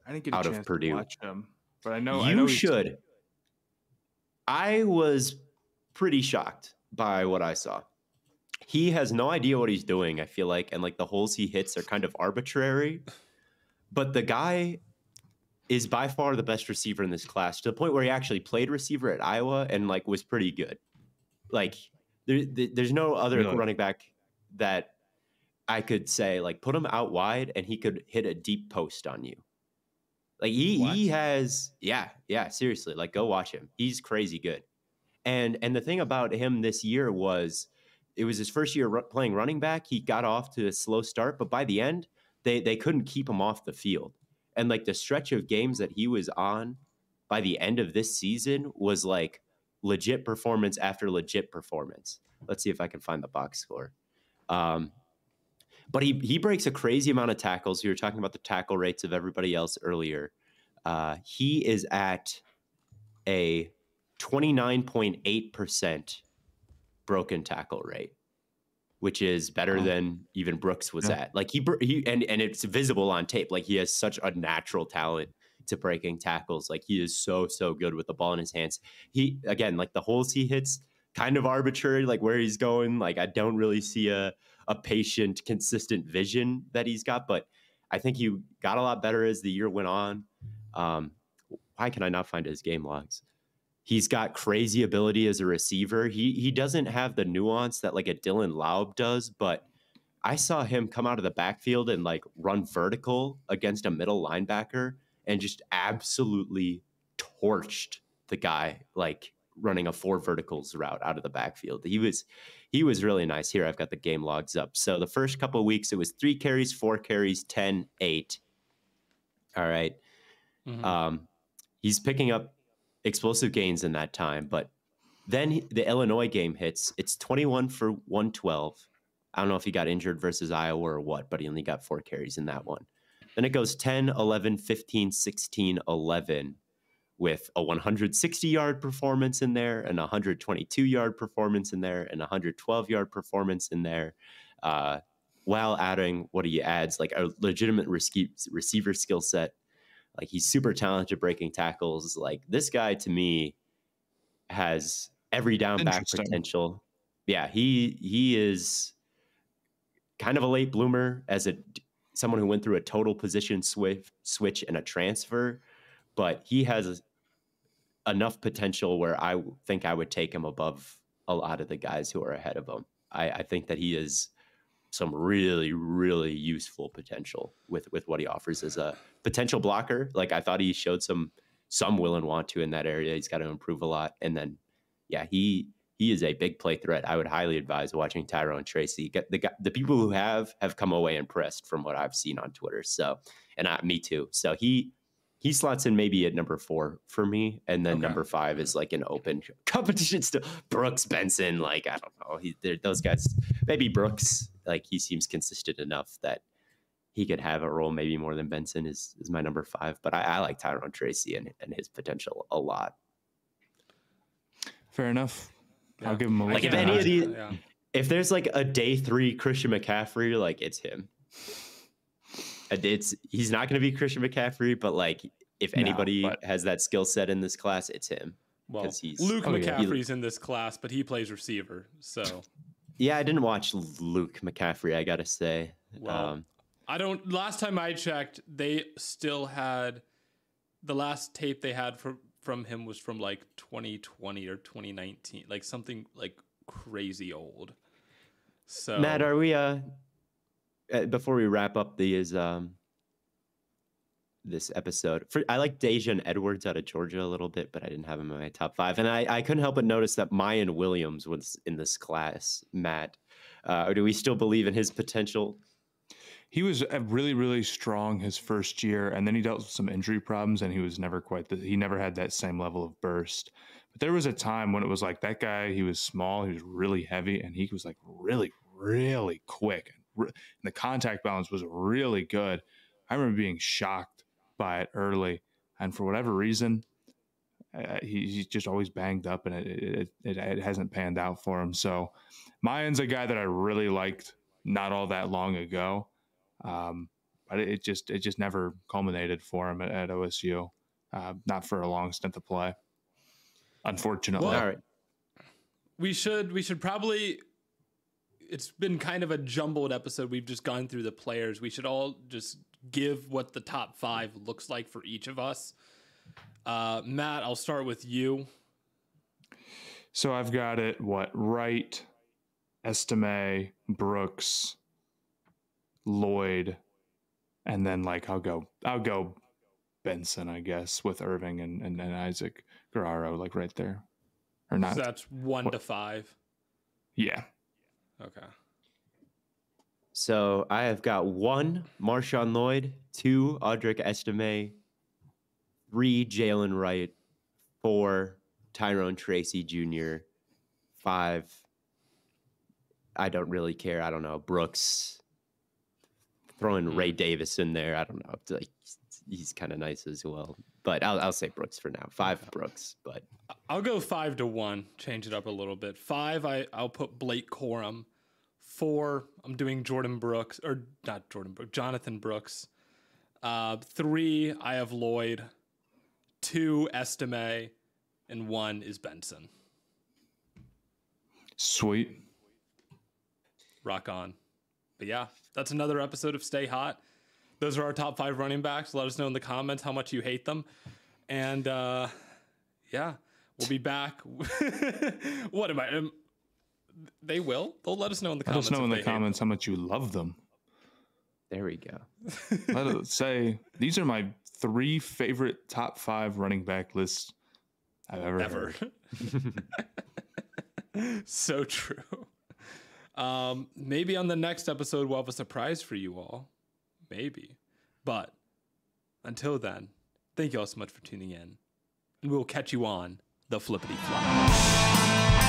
I didn't get out a chance of Purdue. to watch him, but I know you should. I was pretty shocked by what I saw. He has no idea what he's doing, I feel like, and like the holes he hits are kind of arbitrary. But the guy is by far the best receiver in this class, to the point where he actually played receiver at Iowa and like was pretty good. Like there's no other running back that I could say like put him out wide and he could hit a deep post on you. Like he has, seriously, like go watch him. He's crazy good. And the thing about him this year was it was his first year playing running back. He got off to a slow start, but by the end, they couldn't keep him off the field. And like the stretch of games that he was on by the end of this season was like legit performance after legit performance. Let's see if I can find the box score. But he breaks a crazy amount of tackles. You were talking about the tackle rates of everybody else earlier. He is at a 29.8% broken tackle rate, which is better than even Brooks was at. Like he and it's visible on tape. Like he has such a natural talent to breaking tackles. Like he is so good with the ball in his hands. He, again, like the holes he hits, kind of arbitrary, like where he's going. Like I don't really see a patient, consistent vision that he's got, but I think he got a lot better as the year went on. Why can I not find his game logs? He's got crazy ability as a receiver. He doesn't have the nuance that like a Dylan Laub does, but I saw him come out of the backfield and like run vertical against a middle linebacker and just absolutely torched the guy, like running a 4 verticals route out of the backfield. He was really nice. Here, I've got the game logs up. So the first couple of weeks, it was 3 carries, 4 carries, 10, 8. All right. Mm-hmm. He's picking up explosive gains in that time, but then the Illinois game hits. It's 21 for 112. I don't know if he got injured versus Iowa or what, but he only got 4 carries in that one. Then it goes 10, 11, 15, 16, 11 with a 160-yard performance in there and a 122-yard performance in there and a 112-yard performance in there, while adding what he adds, like a legitimate receiver skill set. Like, he's super talented breaking tackles. Like, this guy, to me, has every down back potential. Yeah, he is kind of a late bloomer as someone who went through a total position switch and a transfer, but he has enough potential where I think I would take him above a lot of the guys who are ahead of him. I think that he is some really, really useful potential with what he offers as a potential blocker. Like, I thought he showed some will and want to in that area. He's got to improve a lot. And then, yeah, he is a big play threat. I would highly advise watching Tyrone Tracy. The people who have come away impressed from what I've seen on Twitter. So, and me too. So he slots in maybe at number 4 for me. And then number 5 is like an open competition still. Brooks, Benson, like, I don't know. Those guys, maybe Brooks, like, he seems consistent enough that he could have a role maybe more than Benson is my number 5. But I like Tyrone Tracy and his potential a lot. Fair enough. Yeah. I'll give him a like, if any of these, if there's like a day 3 Christian McCaffrey, like, it's him. He's not going to be Christian McCaffrey, but like, if anybody has that skill set in this class, it's him. Well, Luke McCaffrey's in this class, but he plays receiver. So yeah, I didn't watch Luke McCaffrey, I gotta say. Well, last time I checked, they still had the last tape they had from him was from like 2020 or 2019, like something like crazy old. So Matt, are we before we wrap up this episode, I like Dejan Edwards out of Georgia a little bit, but I didn't have him in my top 5. And I couldn't help but notice that Mayan Williams was in this class. Matt, do we still believe in his potential? He was really, really strong his first year, and then he dealt with some injury problems, and he was never he never had that same level of burst. But there was a time when it was like that guy, he was small, he was really heavy, and he was like really, really quick. And the contact balance was really good. I remember being shocked by it early, and for whatever reason, he's just always banged up, and it hasn't panned out for him. So Mayan's a guy that I really liked not all that long ago. But it just never culminated for him at OSU, not for a long stint of play, unfortunately. Well, all right. We should probably, it's been kind of a jumbled episode. We've just gone through the players. We should all just give what the top 5 looks like for each of us. Matt, I'll start with you. So I've got it, Wright, Estime, Brooks, Lloyd, and then like I'll go Benson, I guess, with Irving and Isaac Guerrero, like right there. Or not. So that's 1 to 5. Yeah. Okay. So I have got 1 Marshawn Lloyd, 2 Audric Estime, 3 Jaylen Wright, 4 Tyrone Tracy Jr., 5 I don't really care. I don't know, Brooks. Throwing Ray Davis in there, I don't know. Like, he's kind of nice as well, but I'll say Brooks for now. 5 Brooks, but I'll go 5 to 1. Change it up a little bit. 5, I'll put Blake Corum. 4, I'm doing Jonathon Brooks. 3, I have Lloyd. 2, Estime, and 1 is Benson. Sweet. Rock on. But yeah, that's another episode of Stay Hot. Those are our top 5 running backs. Let us know in the comments how much you hate them. And yeah, we'll be back. What am I? They will. They'll let us know in the comments. Let us know in the comments how much you love them. There we go. Let us say these are my 3 favorite top 5 running back lists I've ever heard. So true. Maybe on the next episode we'll have a surprise for you all. Maybe. But until then, thank you all so much for tuning in. And we'll catch you on the flippity flop.